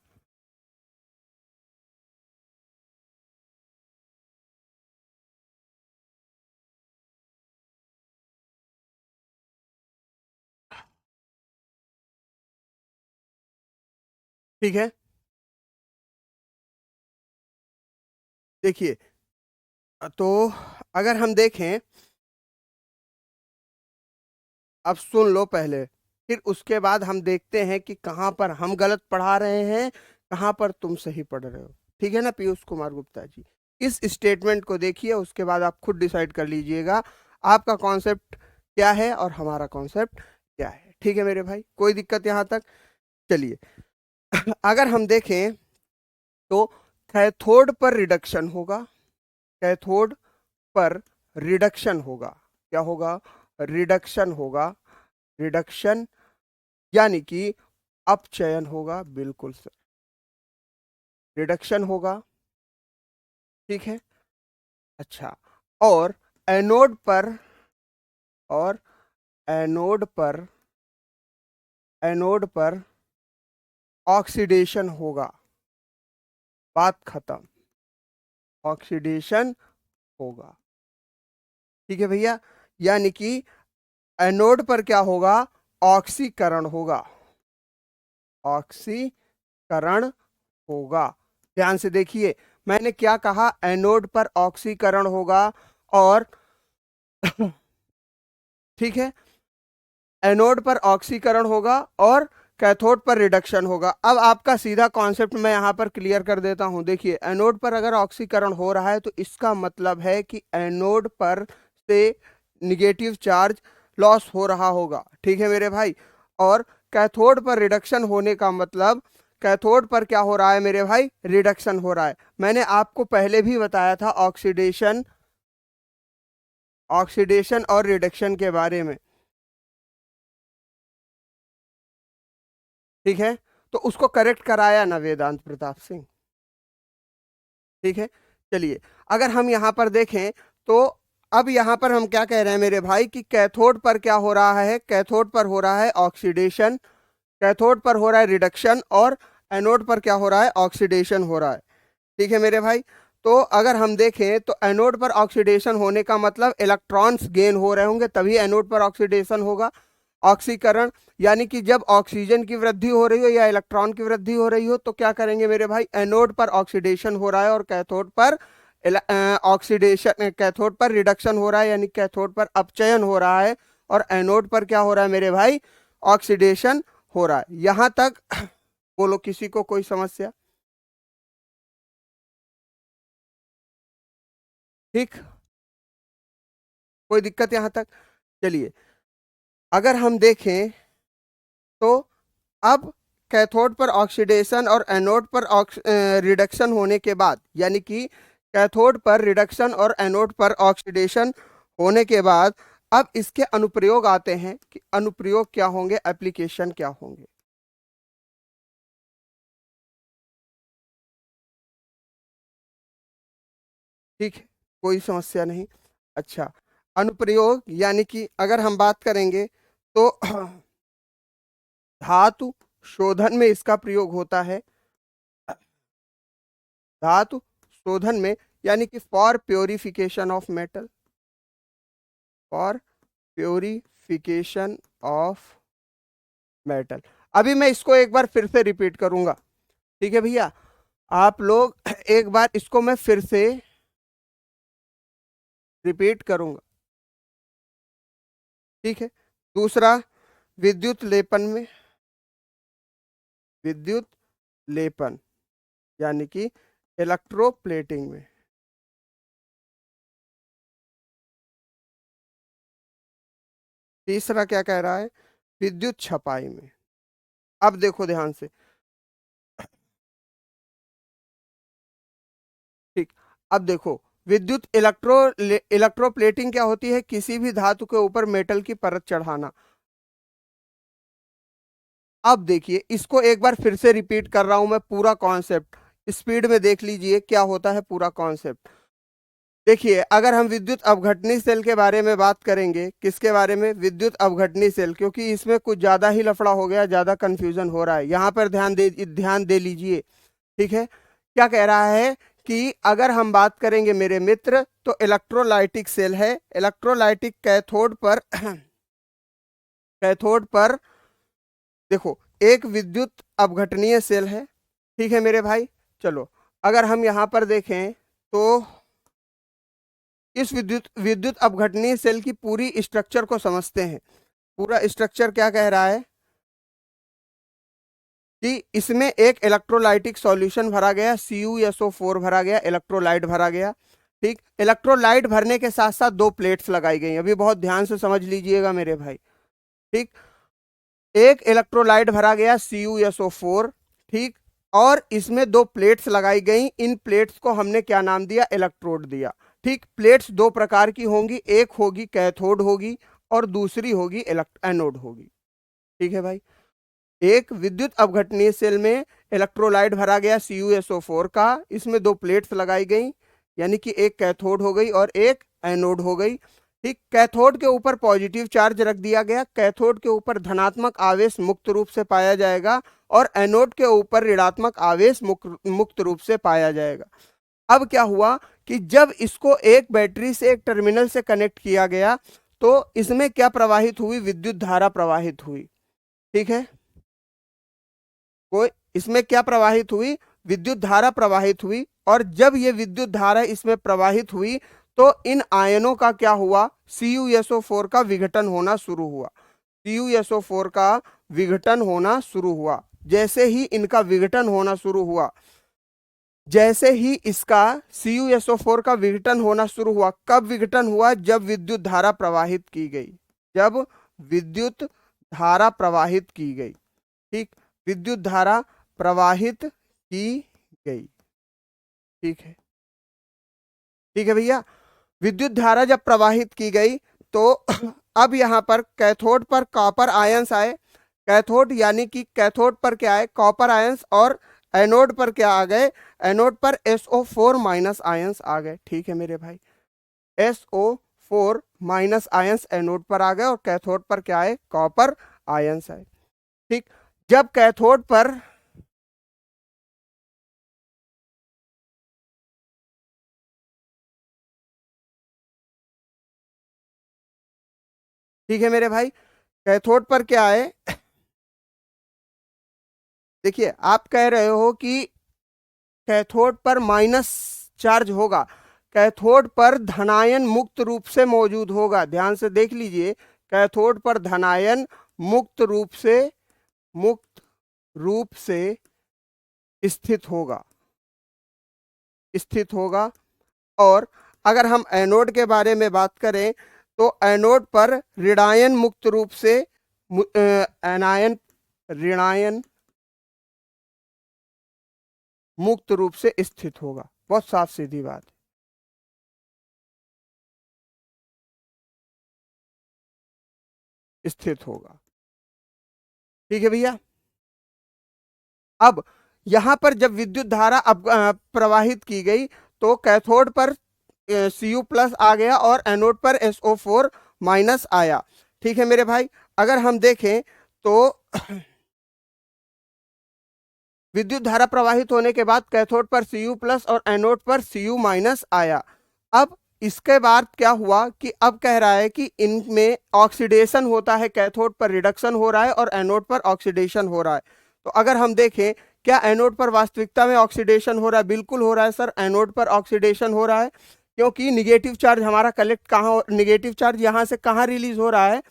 ठीक है, देखिए, तो अगर हम देखें, अब सुन लो पहले, फिर उसके बाद हम देखते हैं कि कहाँ पर हम गलत पढ़ा रहे हैं, कहाँ पर तुम सही पढ़ रहे हो। ठीक है ना पीयूष कुमार गुप्ता जी, इस स्टेटमेंट को देखिए, उसके बाद आप खुद डिसाइड कर लीजिएगा आपका कॉन्सेप्ट क्या है और हमारा कॉन्सेप्ट क्या है। ठीक है मेरे भाई, कोई दिक्कत यहां तक। चलिए अगर हम देखें तो कैथोड पर रिडक्शन होगा, कैथोड पर रिडक्शन होगा, क्या होगा, रिडक्शन होगा, रिडक्शन यानी कि अपचयन होगा, बिल्कुल सर, रिडक्शन होगा। ठीक है, अच्छा, और एनोड पर, और एनोड पर, एनोड पर ऑक्सीडेशन होगा, बात खत्म, ऑक्सीडेशन होगा। ठीक है भैया, यानी कि एनोड पर क्या होगा, ऑक्सीकरण होगा, ऑक्सीकरण होगा। ध्यान से देखिए, मैंने क्या कहा, एनोड पर ऑक्सीकरण होगा, और ठीक है, एनोड पर ऑक्सीकरण होगा और कैथोड पर रिडक्शन होगा। अब आपका सीधा कॉन्सेप्ट मैं यहां पर क्लियर कर देता हूं। देखिए, एनोड पर अगर ऑक्सीकरण हो रहा है तो इसका मतलब है कि एनोड पर से निगेटिव चार्ज लॉस हो रहा होगा। ठीक है मेरे भाई, और कैथोड पर रिडक्शन होने का मतलब, कैथोड पर क्या हो रहा है मेरे भाई, रिडक्शन हो रहा है। मैंने आपको पहले भी बताया था ऑक्सीडेशन, ऑक्सीडेशन और रिडक्शन के बारे में। ठीक है, तो उसको करेक्ट कराया ना वेदांत प्रताप सिंह। ठीक है, चलिए अगर हम यहां पर देखें तो अब यहां पर हम क्या कह रहे हैं मेरे भाई कि कैथोड पर क्या हो रहा है, कैथोड पर हो रहा है ऑक्सीडेशन, कैथोड पर हो रहा है रिडक्शन, और एनोड पर क्या हो रहा है, ऑक्सीडेशन हो रहा है। ठीक है मेरे भाई, तो अगर हम देखें तो एनोड पर ऑक्सीडेशन होने का मतलब इलेक्ट्रॉन्स गेन हो रहे होंगे, तभी एनोड पर ऑक्सीडेशन होगा। ऑक्सीकरण यानी कि जब ऑक्सीजन की वृद्धि हो रही हो या इलेक्ट्रॉन की वृद्धि हो रही हो तो क्या करेंगे मेरे भाई, एनोड पर ऑक्सीडेशन हो रहा है और कैथोड पर ऑक्सीडेशन, कैथोड पर रिडक्शन हो रहा है, यानी कैथोड पर अपचयन हो रहा है, और एनोड पर क्या हो रहा है मेरे भाई, ऑक्सीडेशन हो रहा है। यहां तक बोलो, किसी को कोई समस्या। ठीक, कोई दिक्कत यहां तक? चलिए, अगर हम देखें तो अब कैथोड पर ऑक्सीडेशन और एनोड पर रिडक्शन होने के बाद, यानी कि कैथोड पर रिडक्शन और एनोड पर ऑक्सीडेशन होने के बाद अब इसके अनुप्रयोग आते हैं कि अनुप्रयोग क्या होंगे, एप्लीकेशन क्या होंगे। ठीक है, कोई समस्या नहीं। अच्छा, अनुप्रयोग यानी कि अगर हम बात करेंगे तो धातु शोधन में इसका प्रयोग होता है। धातु शोधन में, यानी कि for purification of metal, for purification of metal. अभी मैं इसको एक बार फिर से रिपीट करूंगा, ठीक है भैया? आप लोग एक बार इसको मैं फिर से रिपीट करूंगा, ठीक है? दूसरा, विद्युत लेपन में, विद्युत लेपन यानी कि इलेक्ट्रोप्लेटिंग में। तीसरा क्या कह रहा है, विद्युत छपाई में। अब देखो ध्यान से, ठीक, अब देखो, विद्युत इलेक्ट्रोप्लेटिंग क्या होती है, किसी भी धातु के ऊपर मेटल की परत चढ़ाना। अब देखिए, इसको एक बार फिर से रिपीट कर रहा हूं मैं, पूरा कॉन्सेप्ट स्पीड में देख लीजिए क्या होता है पूरा कॉन्सेप्ट। देखिए, अगर हम विद्युत अपघटनी सेल के बारे में बात करेंगे, किसके बारे में, विद्युत अपघटनी सेल, क्योंकि इसमें कुछ ज्यादा ही लफड़ा हो गया, ज्यादा कंफ्यूजन हो रहा है, यहां पर ध्यान दे लीजिए। ठीक है, क्या कह रहा है कि अगर हम बात करेंगे मेरे मित्र, तो इलेक्ट्रोलाइटिक सेल है, इलेक्ट्रोलाइटिक कैथोड पर कैथोड पर देखो एक विद्युत अपघटनीय सेल है। ठीक है मेरे भाई, चलो अगर हम यहां पर देखें तो इस विद्युत विद्युत अपघटनीय सेल की पूरी स्ट्रक्चर को समझते हैं। पूरा स्ट्रक्चर क्या कह रहा है कि इसमें एक इलेक्ट्रोलाइटिक सॉल्यूशन भरा गया, CuSO4 भरा गया, इलेक्ट्रोलाइट भरा गया। ठीक, इलेक्ट्रोलाइट भरने के साथ साथ दो प्लेट्स लगाई गई, अभी बहुत ध्यान से समझ लीजिएगा मेरे भाई। ठीक, एक इलेक्ट्रोलाइट भरा गया CuSO4, ठीक, और इसमें दो प्लेट्स लगाई गई, इन प्लेट्स को हमने क्या नाम दिया, इलेक्ट्रोड दिया। ठीक, प्लेट्स दो प्रकार की होंगी, एक होगी कैथोड होगी और दूसरी होगी एनोड होगी। ठीक है भाई, एक विद्युत अपघटनीय सेल में इलेक्ट्रोलाइट भरा गया CuSO4 का, इसमें दो प्लेट्स लगाई गई, यानी कि एक कैथोड हो गई और एक एनोड हो गई। ठीक, कैथोड के ऊपर पॉजिटिव चार्ज रख दिया गया, कैथोड के ऊपर धनात्मक आवेश मुक्त रूप से पाया जाएगा और एनोड के ऊपर ऋणात्मक आवेश मुक्त रूप से पाया जाएगा। अब क्या हुआ कि जब इसको एक बैटरी से एक टर्मिनल से कनेक्ट किया गया तो इसमें क्या प्रवाहित हुई, विद्युत धारा प्रवाहित हुई। ठीक है, कोई इसमें क्या प्रवाहित हुई, विद्युत धारा प्रवाहित हुई, और जब ये विद्युत धारा इसमें प्रवाहित हुई तो इन आयनों का क्या हुआ, CuSO4 का विघटन होना शुरू हुआ। CuSO4 का विघटन होना शुरू हुआ। जैसे ही इनका विघटन होना शुरू हुआ, जैसे ही इसका CuSO4 का विघटन होना शुरू हुआ, कब विघटन हुआ, जब विद्युत धारा प्रवाहित की गई, जब विद्युत धारा प्रवाहित की गई। ठीक, विद्युत धारा प्रवाहित की गई। ठीक है, ठीक है भैया, विद्युत धारा जब प्रवाहित की गई तो अब यहां पर कैथोड पर कॉपर आयंस आए, कैथोड यानी कि कैथोड पर क्या आए, कॉपर आयंस, और एनोड पर क्या आ गए, एनोड पर SO4 माइनस आयंस आ गए। ठीक है मेरे भाई, SO4 माइनस आयंस एनोड पर आ गए और कैथोड पर क्या आए, कॉपर आयंस आए। ठीक, जब कैथोड पर ठीक है मेरे भाई, कैथोड पर क्या है, देखिए आप कह रहे हो कि कैथोड पर माइनस चार्ज होगा, कैथोड पर धनायन मुक्त रूप से मौजूद होगा। ध्यान से देख लीजिए, कैथोड पर धनायन मुक्त रूप से स्थित होगा, स्थित होगा। और अगर हम एनोड के बारे में बात करें तो एनोड पर ऋणायन मुक्त रूप से एनायन ऋणायन मुक्त रूप से स्थित होगा। बहुत साफ सीधी बात है, स्थित होगा। ठीक है भैया। अब यहां पर जब विद्युत धारा अब प्रवाहित की गई तो कैथोड पर Cu+ आ गया और एनोड पर SO4- आया। ठीक है मेरे भाई। अगर हम देखें तो विद्युत धारा प्रवाहित होने के बाद कैथोड पर Cu+ और एनोड पर Cu- आया। अब इसके बाद क्या हुआ कि अब कह रहा है कि इनमें ऑक्सीडेशन होता है, कैथोड पर रिडक्शन हो रहा है और एनोड पर ऑक्सीडेशन हो रहा है। तो अगर हम देखें क्या एनोड पर वास्तविकता में ऑक्सीडेशन हो रहा है? बिल्कुल हो रहा है सर, एनोड पर ऑक्सीडेशन हो रहा है, क्योंकि निगेटिव चार्ज हमारा कलेक्ट कहाँ, निगेटिव चार्ज यहां से कहाँ रिलीज हो रहा है?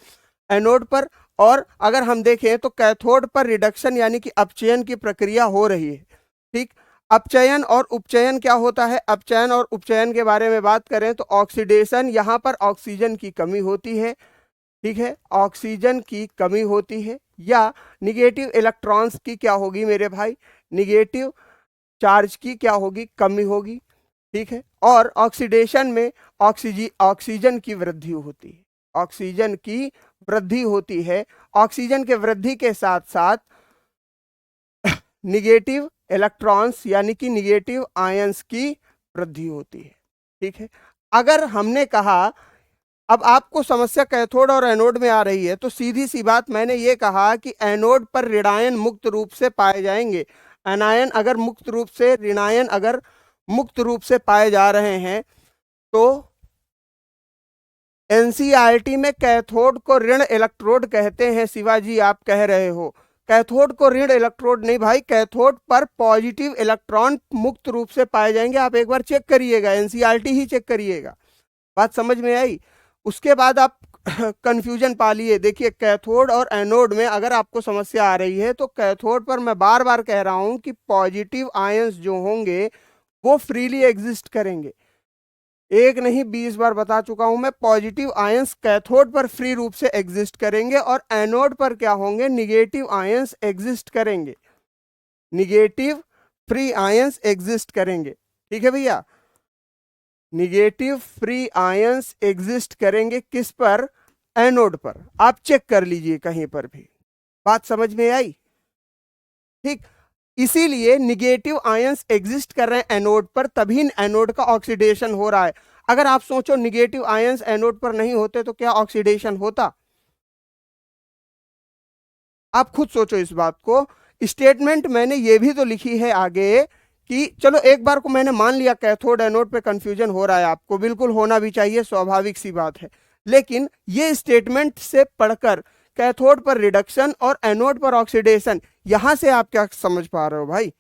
एनोड पर। और अगर हम देखें तो कैथोड पर रिडक्शन यानी कि अपचयन की प्रक्रिया हो रही है। ठीक। अपचयन और उपचयन क्या होता है? अपचयन और उपचयन के बारे में बात करें तो ऑक्सीडेशन, यहां पर ऑक्सीजन की कमी होती है। ठीक है, ऑक्सीजन की कमी होती है, या निगेटिव इलेक्ट्रॉन्स की क्या होगी मेरे भाई? निगेटिव चार्ज की क्या होगी? कमी होगी। ठीक है। और ऑक्सीडेशन में ऑक्सीजन की वृद्धि होती है, ऑक्सीजन की वृद्धि होती है। ऑक्सीजन के वृद्धि के साथ साथ निगेटिव इलेक्ट्रॉन्स यानी कि निगेटिव आयंस की वृद्धि होती है। ठीक है। अगर हमने कहा, अब आपको समस्या कैथोड और एनोड में आ रही है, तो सीधी सी बात, मैंने ये कहा कि एनोड पर ऋणायन मुक्त रूप से पाए जाएंगे। एनायन अगर मुक्त रूप से, ऋणायन अगर मुक्त रूप से पाए जा रहे हैं तो एनसीईआरटी में कैथोड को ऋण इलेक्ट्रोड कहते हैं। शिवाजी आप कह रहे हो कैथोड को ऋण इलेक्ट्रोड नहीं भाई, कैथोड पर पॉजिटिव इलेक्ट्रॉन मुक्त रूप से पाए जाएंगे। आप एक बार चेक करिएगा, एनसीईआरटी ही चेक करिएगा। बात समझ में आई? उसके बाद आप कंफ्यूजन पा लिए। देखिए कैथोड और एनोड में अगर आपको समस्या आ रही है तो कैथोड पर मैं बार बार कह रहा हूं कि पॉजिटिव आयंस जो होंगे वो फ्रीली एग्जिस्ट करेंगे। एक नहीं 20 बार बता चुका हूं मैं, पॉजिटिव आयंस कैथोड पर फ्री रूप से एग्जिस्ट करेंगे और एनोड पर क्या होंगे? निगेटिव आयंस एग्जिस्ट करेंगे, निगेटिव फ्री आयंस एग्जिस्ट करेंगे। ठीक है भैया, निगेटिव फ्री आयंस एग्जिस्ट करेंगे किस पर? एनोड पर। आप चेक कर लीजिए कहीं पर भी। बात समझ में आई? ठीक। इसीलिए निगेटिव आयंस एग्जिस्ट कर रहे हैं एनोड पर, तभी एनोड का ऑक्सीडेशन हो रहा है। अगर आप सोचो निगेटिव आयंस एनोड पर नहीं होते तो क्या ऑक्सीडेशन होता? आप खुद सोचो इस बात को। स्टेटमेंट मैंने ये भी तो लिखी है आगे कि चलो एक बार को मैंने मान लिया कैथोड एनोड पे कंफ्यूजन हो रहा है आपको, बिल्कुल होना भी चाहिए, स्वाभाविक सी बात है। लेकिन ये स्टेटमेंट से पढ़कर कैथोड पर रिडक्शन और एनोड पर ऑक्सीडेशन, यहां से आप क्या समझ पा रहे हो भाई?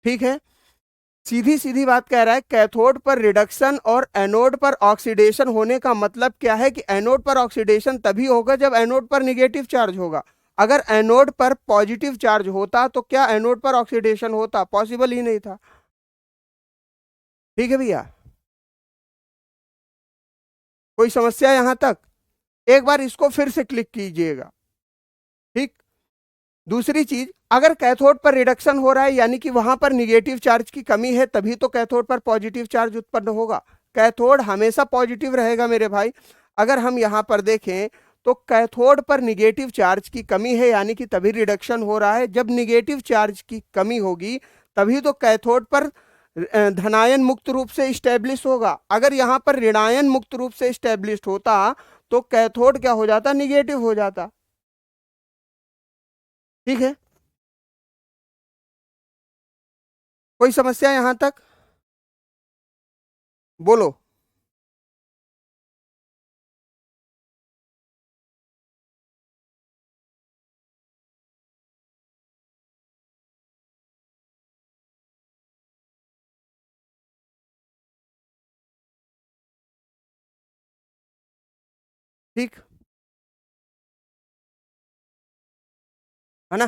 ठीक है, सीधी सीधी बात कह रहा है, कैथोड पर रिडक्शन और एनोड पर ऑक्सीडेशन होने का मतलब क्या है कि एनोड पर ऑक्सीडेशन तभी होगा जब एनोड पर निगेटिव चार्ज होगा। अगर एनोड पर पॉजिटिव चार्ज होता तो क्या एनोड पर ऑक्सीडेशन होता? पॉसिबल ही नहीं था। ठीक है भैया, कोई समस्या यहां तक? एक बार इसको फिर से क्लिक कीजिएगा। ठीक। दूसरी चीज, अगर कैथोड पर रिडक्शन हो रहा है यानी कि वहां पर निगेटिव चार्ज की कमी है, तभी तो कैथोड पर पॉजिटिव चार्ज उत्पन्न होगा। कैथोड हमेशा पॉजिटिव रहेगा मेरे भाई। अगर हम यहां पर देखें तो कैथोड पर निगेटिव चार्ज की कमी है यानी कि तभी रिडक्शन हो रहा है। जब निगेटिव चार्ज की कमी होगी तभी तो कैथोड पर धनायन मुक्त रूप से स्टेब्लिश होगा। अगर यहां पर ऋणायन मुक्त रूप से स्टेब्लिश होता तो कैथोड क्या हो जाता? निगेटिव हो जाता। ठीक है, कोई समस्या यहां तक? बोलो। ठीक है ना,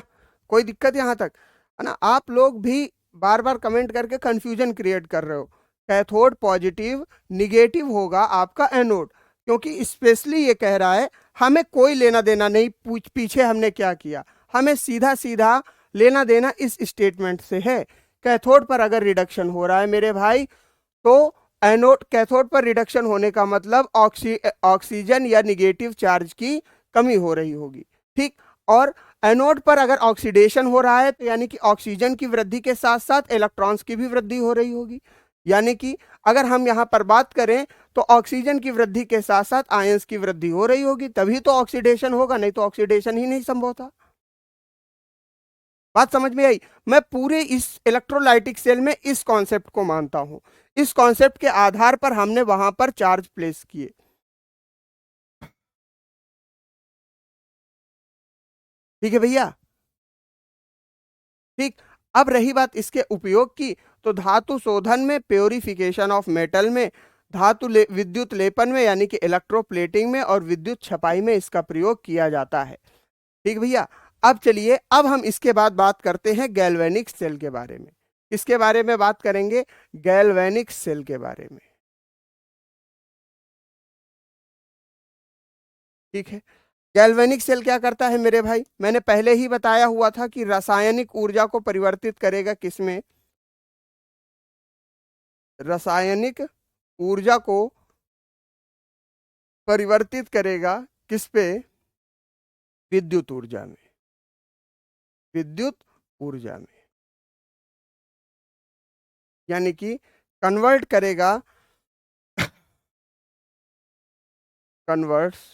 कोई दिक्कत यहां तक? है ना? आप लोग भी बार बार कमेंट करके कंफ्यूजन क्रिएट कर रहे हो। कैथोड पॉजिटिव, निगेटिव होगा आपका एनोड, क्योंकि स्पेशली ये कह रहा है हमें कोई लेना देना नहीं पीछे हमने क्या किया, हमें सीधा सीधा लेना देना इस स्टेटमेंट से है। कैथोड पर अगर रिडक्शन हो रहा है मेरे भाई, तो एनोड, कैथोड पर रिडक्शन होने का मतलब ऑक्सीजन या निगेटिव चार्ज की कमी हो रही होगी, ठीक। और एनोड पर अगर ऑक्सीडेशन हो रहा है तो यानी कि ऑक्सीजन की वृद्धि के साथ साथ इलेक्ट्रॉन्स की भी वृद्धि हो रही होगी। यानी कि अगर हम यहां पर बात करें तो ऑक्सीजन की वृद्धि के साथ साथ आयंस की वृद्धि हो रही होगी, तभी तो ऑक्सीडेशन होगा, नहीं तो ऑक्सीडेशन ही नहीं संभव था। बात समझ में आई? मैं पूरे इस इलेक्ट्रोलाइटिक सेल में इस कॉन्सेप्ट को मानता हूं। इस कॉन्सेप्ट के आधार पर हमने वहां पर चार्ज प्लेस किए। ठीक है भैया, ठीक। अब रही बात इसके उपयोग की, तो धातु शोधन में, प्योरिफिकेशन ऑफ मेटल में, विद्युत लेपन में यानी कि इलेक्ट्रोप्लेटिंग में, और विद्युत छपाई में इसका प्रयोग किया जाता है। ठीक भैया। अब चलिए, अब हम इसके बाद बात करते हैं गैल्वेनिक सेल के बारे में। किसके बारे में बात करेंगे? गैल्वेनिक सेल के बारे में। ठीक है। गैल्वेनिक सेल क्या करता है मेरे भाई? मैंने पहले ही बताया हुआ था कि रासायनिक ऊर्जा को परिवर्तित करेगा किसमें? रासायनिक ऊर्जा को परिवर्तित करेगा किस पे? विद्युत ऊर्जा में। विद्युत ऊर्जा में, यानी कि कन्वर्ट करेगा, converts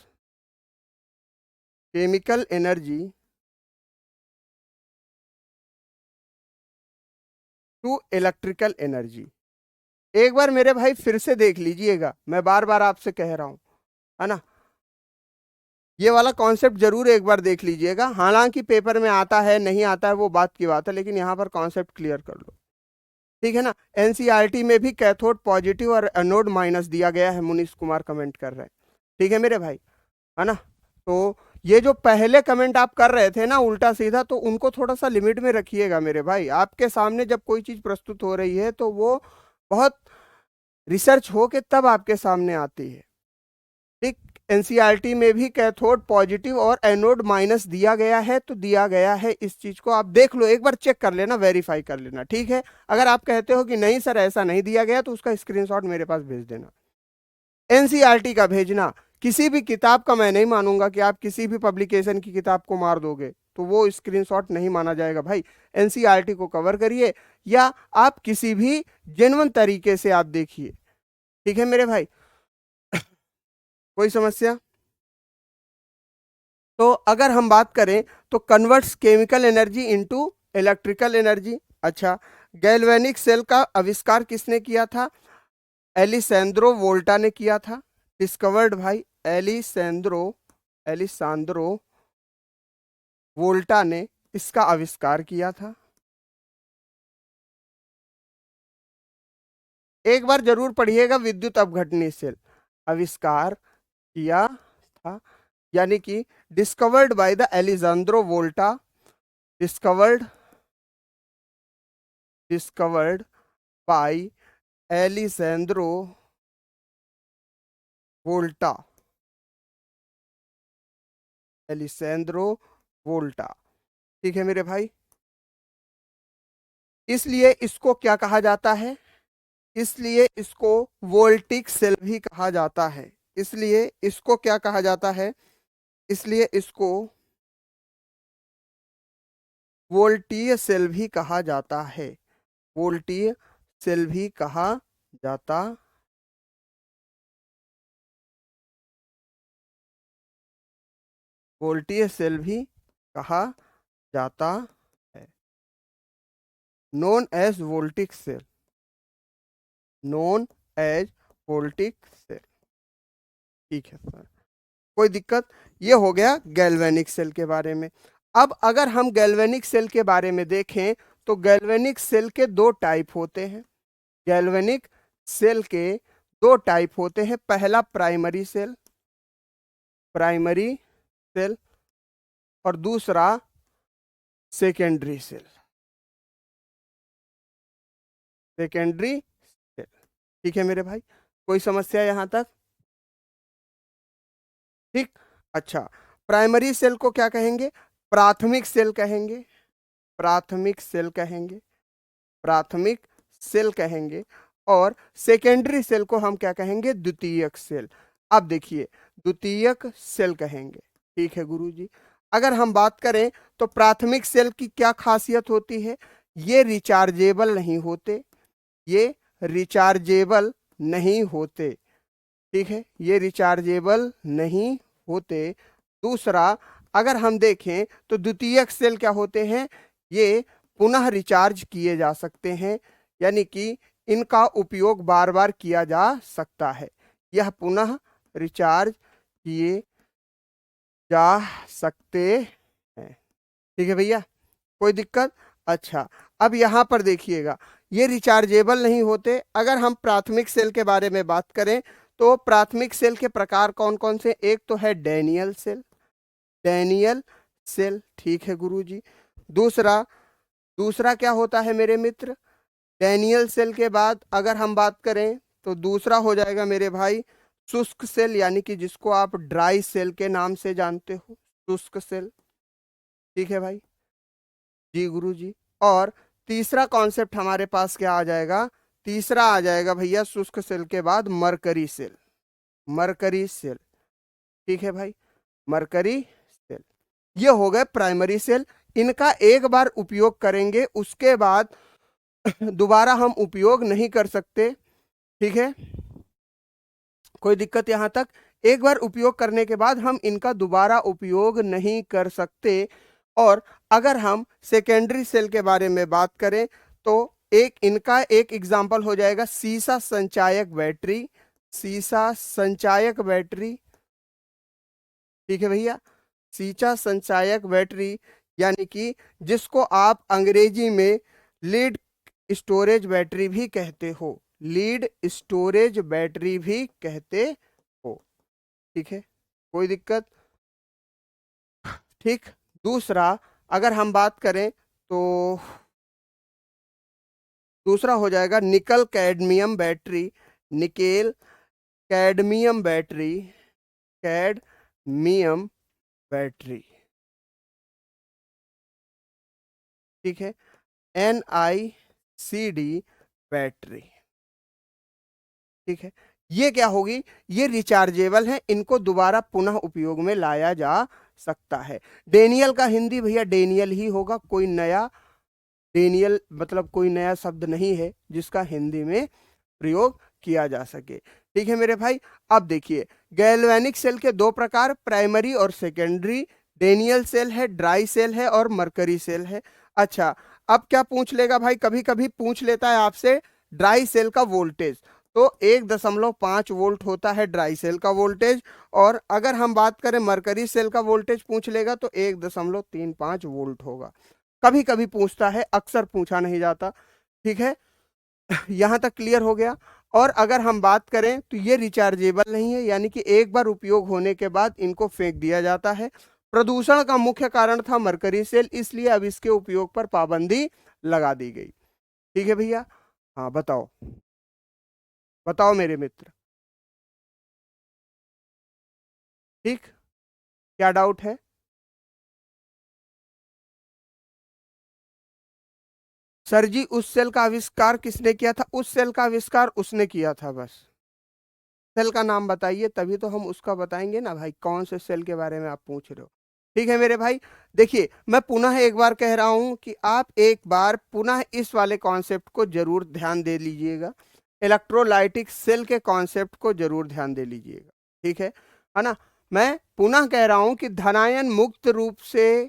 chemical energy to electrical energy. एक बार मेरे भाई फिर से देख लीजिएगा, मैं बार बार आपसे कह रहा हूं, है ना। ये वाला कॉन्सेप्ट जरूर एक बार देख लीजिएगा, हालांकि पेपर में आता है नहीं आता है वो बात की बात है, लेकिन यहाँ पर कॉन्सेप्ट क्लियर कर लो। ठीक है ना। एनसीईआरटी में भी कैथोड पॉजिटिव और एनोड माइनस दिया गया है, मुनीष कुमार कमेंट कर रहे हैं। ठीक है मेरे भाई, है ना। तो ये जो पहले कमेंट आप कर रहे थे ना उल्टा सीधा, तो उनको थोड़ा सा लिमिट में रखिएगा मेरे भाई। आपके सामने जब कोई चीज प्रस्तुत हो रही है तो वो बहुत रिसर्च हो के तब आपके सामने आती है, ठीक। एनसीईआरटी में भी कैथोड पॉजिटिव और एनोड माइनस दिया गया है, तो दिया गया है, इस चीज को आप देख लो, एक बार चेक कर लेना, वेरीफाई कर लेना, ठीक है। अगर आप कहते हो कि नहीं सर ऐसा नहीं दिया गया, तो उसका स्क्रीनशॉट मेरे पास भेज देना। एनसीईआरटी का भेजना, किसी भी किताब का मैं नहीं मानूंगा कि आप किसी भी पब्लिकेशन की किताब को मार दोगे, तो वो स्क्रीनशॉट नहीं माना जाएगा भाई। एनसीईआरटी को कवर करिए, या आप किसी भी जेन्युइन तरीके से आप देखिए। ठीक है मेरे भाई, कोई समस्या? तो अगर हम बात करें तो converts chemical energy into electrical energy. अच्छा, गैल्वेनिक सेल का आविष्कार किसने किया था? एलिसेंद्रो वोल्टा ने किया था। डिस्कवर्ड भाई एलिसांद्रो वोल्टा ने इसका आविष्कार किया था। एक बार जरूर पढ़िएगा, विद्युत अपघटनी सेल आविष्कार किया था, यानी कि discovered by the Alejandro Volta. Discovered discovered by Alessandro Volta. Alessandro Volta, ठीक है मेरे भाई। इसलिए इसको क्या कहा जाता है? इसलिए इसको वोल्टिक सेल भी कहा जाता है। इसलिए इसको क्या कहा जाता है? इसलिए इसको वोल्टीय सेल भी कहा जाता है। वोल्टीय सेल भी कहा जाता, वोल्टीय सेल भी कहा जाता है। Known as voltaic cell, known as voltaic cell. ठीक है सर, कोई दिक्कत? ये हो गया गैल्वेनिक सेल के बारे में। अब अगर हम गैल्वेनिक सेल के बारे में देखें, तो गैल्वेनिक सेल के दो टाइप होते हैं। गैल्वेनिक सेल के दो टाइप होते हैं। पहला प्राइमरी सेल, प्राइमरी सेल, और दूसरा सेकेंडरी सेल। Secondary cell. ठीक है मेरे भाई, कोई समस्या यहां तक? ठीक। अच्छा, प्राइमरी सेल को क्या कहेंगे? प्राथमिक सेल कहेंगे, प्राथमिक सेल कहेंगे, प्राथमिक सेल कहेंगे। और सेकेंडरी सेल को हम क्या कहेंगे? द्वितीयक सेल। अब देखिए, द्वितीयक सेल कहेंगे। ठीक है गुरुजी। अगर हम बात करें तो प्राथमिक सेल की क्या खासियत होती है? ये रिचार्जेबल नहीं होते, ये रिचार्जेबल नहीं होते। ठीक है, ये रिचार्जेबल नहीं होते। दूसरा, अगर हम देखें तो द्वितीयक सेल क्या होते हैं? ये पुनः रिचार्ज किए जा सकते हैं, यानी कि इनका उपयोग बार बार किया जा सकता है। यह पुनः रिचार्ज किए जा सकते हैं। ठीक है भैया, कोई दिक्कत? अच्छा, अब यहां पर देखिएगा, ये रिचार्जेबल नहीं होते। अगर हम प्राथमिक सेल के बारे में बात करें तो प्राथमिक सेल के प्रकार कौन कौन से? एक तो है डैनियल सेल, डैनियल सेल। ठीक है गुरुजी। दूसरा, दूसरा क्या होता है मेरे मित्र? डैनियल सेल के बाद अगर हम बात करें तो दूसरा हो जाएगा मेरे भाई शुष्क सेल, यानी कि जिसको आप ड्राई सेल के नाम से जानते हो, शुष्क सेल। ठीक है भाई जी गुरुजी। और तीसरा कॉन्सेप्ट हमारे पास क्या आ जाएगा? तीसरा आ जाएगा भैया शुष्क सेल के बाद मरकरी सेल, मरकरी सेल। ठीक है भाई, मरकरी सेल। ये हो गए प्राइमरी सेल। इनका एक बार उपयोग करेंगे, उसके बाद दोबारा हम उपयोग नहीं कर सकते। ठीक है, कोई दिक्कत यहां तक? एक बार उपयोग करने के बाद हम इनका दोबारा उपयोग नहीं कर सकते। और अगर हम सेकेंडरी सेल के बारे में बात करें तो एक इनका एक एग्जाम्पल हो जाएगा सीसा संचायक बैटरी, सीसा संचायक बैटरी। ठीक है भैया, सीसा संचायक बैटरी, यानी कि जिसको आप अंग्रेजी में लीड स्टोरेज बैटरी भी कहते हो, लीड स्टोरेज बैटरी भी कहते हो। ठीक है, कोई दिक्कत? ठीक। दूसरा, अगर हम बात करें तो दूसरा हो जाएगा निकल cadmium battery, nickel cadmium battery, cadmium battery. ठीक है, NiCd बैटरी। ठीक है, ये क्या होगी? ये रिचार्जेबल है, इनको दोबारा पुनः उपयोग में लाया जा सकता है। डेनियल का हिंदी भैया डेनियल ही होगा, कोई नया डेनियल मतलब कोई नया शब्द नहीं है जिसका हिंदी में प्रयोग किया जा सके। ठीक है मेरे भाई, अब देखिए गैल्वेनिक सेल के दो प्रकार, प्राइमरी और सेकेंडरी। डेनियल सेल है, ड्राई सेल है और मरकरी सेल है। अच्छा, अब क्या पूछ लेगा भाई? कभी कभी पूछ लेता है आपसे ड्राई सेल का वोल्टेज। तो 1.5 वोल्ट होता है ड्राई सेल का वोल्टेज। और अगर हम बात करें मरकरी सेल का वोल्टेज पूछ लेगा तो 1.35 वोल्ट होगा। कभी कभी पूछता है, अक्सर पूछा नहीं जाता। ठीक है, यहां तक क्लियर हो गया। और अगर हम बात करें तो ये रिचार्जेबल नहीं है, यानी कि एक बार उपयोग होने के बाद इनको फेंक दिया जाता है। प्रदूषण का मुख्य कारण था मरकरी सेल, इसलिए अब इसके उपयोग पर पाबंदी लगा दी गई। ठीक है भैया, हाँ बताओ, बताओ मेरे मित्र। ठीक, क्या डाउट है? सर जी, उस सेल का आविष्कार किसने किया था? उस सेल का आविष्कार उसने किया था बस। सेल का नाम बताइए, तभी तो हम उसका बताएंगे ना भाई, कौन से सेल के बारे में आप पूछ रहे हो। ठीक है मेरे भाई, देखिए मैं पुनः एक बार कह रहा हूं कि आप एक बार पुनः इस वाले कॉन्सेप्ट को जरूर ध्यान दे लीजिएगा, इलेक्ट्रोलाइटिक सेल के कॉन्सेप्ट को जरूर ध्यान दे लीजिएगा। ठीक है ना? मैं पुनः कह रहा हूं कि धनायन मुक्त रूप से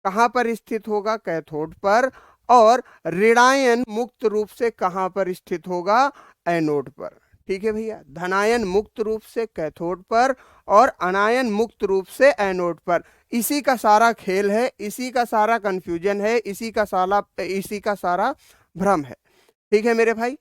कहां पर स्थित होगा? कैथोड पर। और ऋणायन मुक्त रूप से कहां पर स्थित होगा? एनोड पर। ठीक है भैया, धनायन मुक्त रूप से कैथोड पर और अनायन मुक्त रूप से एनोड पर। इसी का सारा खेल है, इसी का सारा कंफ्यूजन है, इसी का सारा भ्रम है। ठीक है मेरे भाई,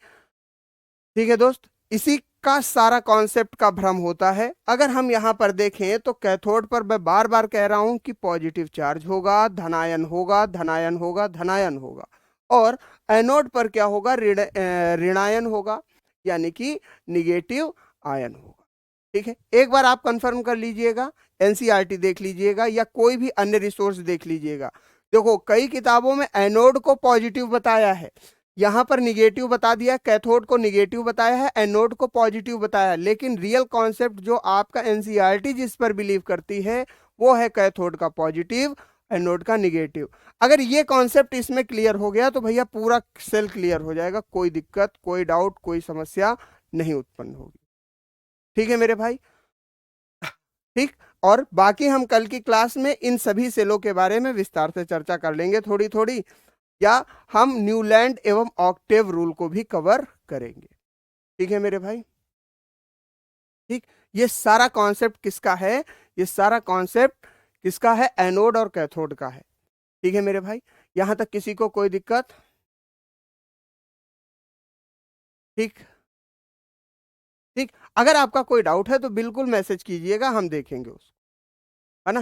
ठीक है दोस्त, इसी का सारा कॉन्सेप्ट का भ्रम होता है। अगर हम यहां पर देखें तो कैथोड पर मैं बार बार कह रहा हूं कि पॉजिटिव चार्ज होगा, धनायन होगा, धनायन होगा, धनायन होगा। और एनोड पर क्या होगा, ऋणायन होगा, यानी कि निगेटिव आयन होगा। ठीक है, एक बार आप कंफर्म कर लीजिएगा, एनसीईआरटी देख लीजिएगा या कोई भी अन्य रिसोर्स देख लीजिएगा। देखो कई किताबों में एनोड को पॉजिटिव बताया है, यहां पर निगेटिव बता दिया, कैथोड को निगेटिव बताया है, एनोड को पॉजिटिव बताया, लेकिन रियल कॉन्सेप्ट जो आपका एनसीईआरटी जिस पर बिलीव करती है वो है कैथोड का पॉजिटिव, एनोड का निगेटिव। अगर ये कॉन्सेप्ट इसमें क्लियर हो गया तो भैया पूरा सेल क्लियर हो जाएगा, कोई दिक्कत, कोई डाउट, कोई समस्या नहीं उत्पन्न होगी। ठीक है मेरे भाई, ठीक। और बाकी हम कल की क्लास में इन सभी सेलों के बारे में विस्तार से चर्चा कर लेंगे थोड़ी थोड़ी, या हम न्यूलैंड एवं ऑक्टेव रूल को भी कवर करेंगे। ठीक है मेरे भाई, ठीक। ये सारा कॉन्सेप्ट किसका है, ये सारा कॉन्सेप्ट किसका है, एनोड और कैथोड का है। ठीक है मेरे भाई, यहां तक किसी को कोई दिक्कत? ठीक, ठीक। अगर आपका कोई डाउट है तो बिल्कुल मैसेज कीजिएगा, हम देखेंगे उसको, है ना।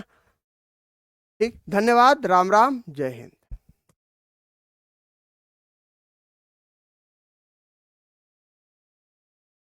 ठीक, धन्यवाद, राम राम, जय हिंद।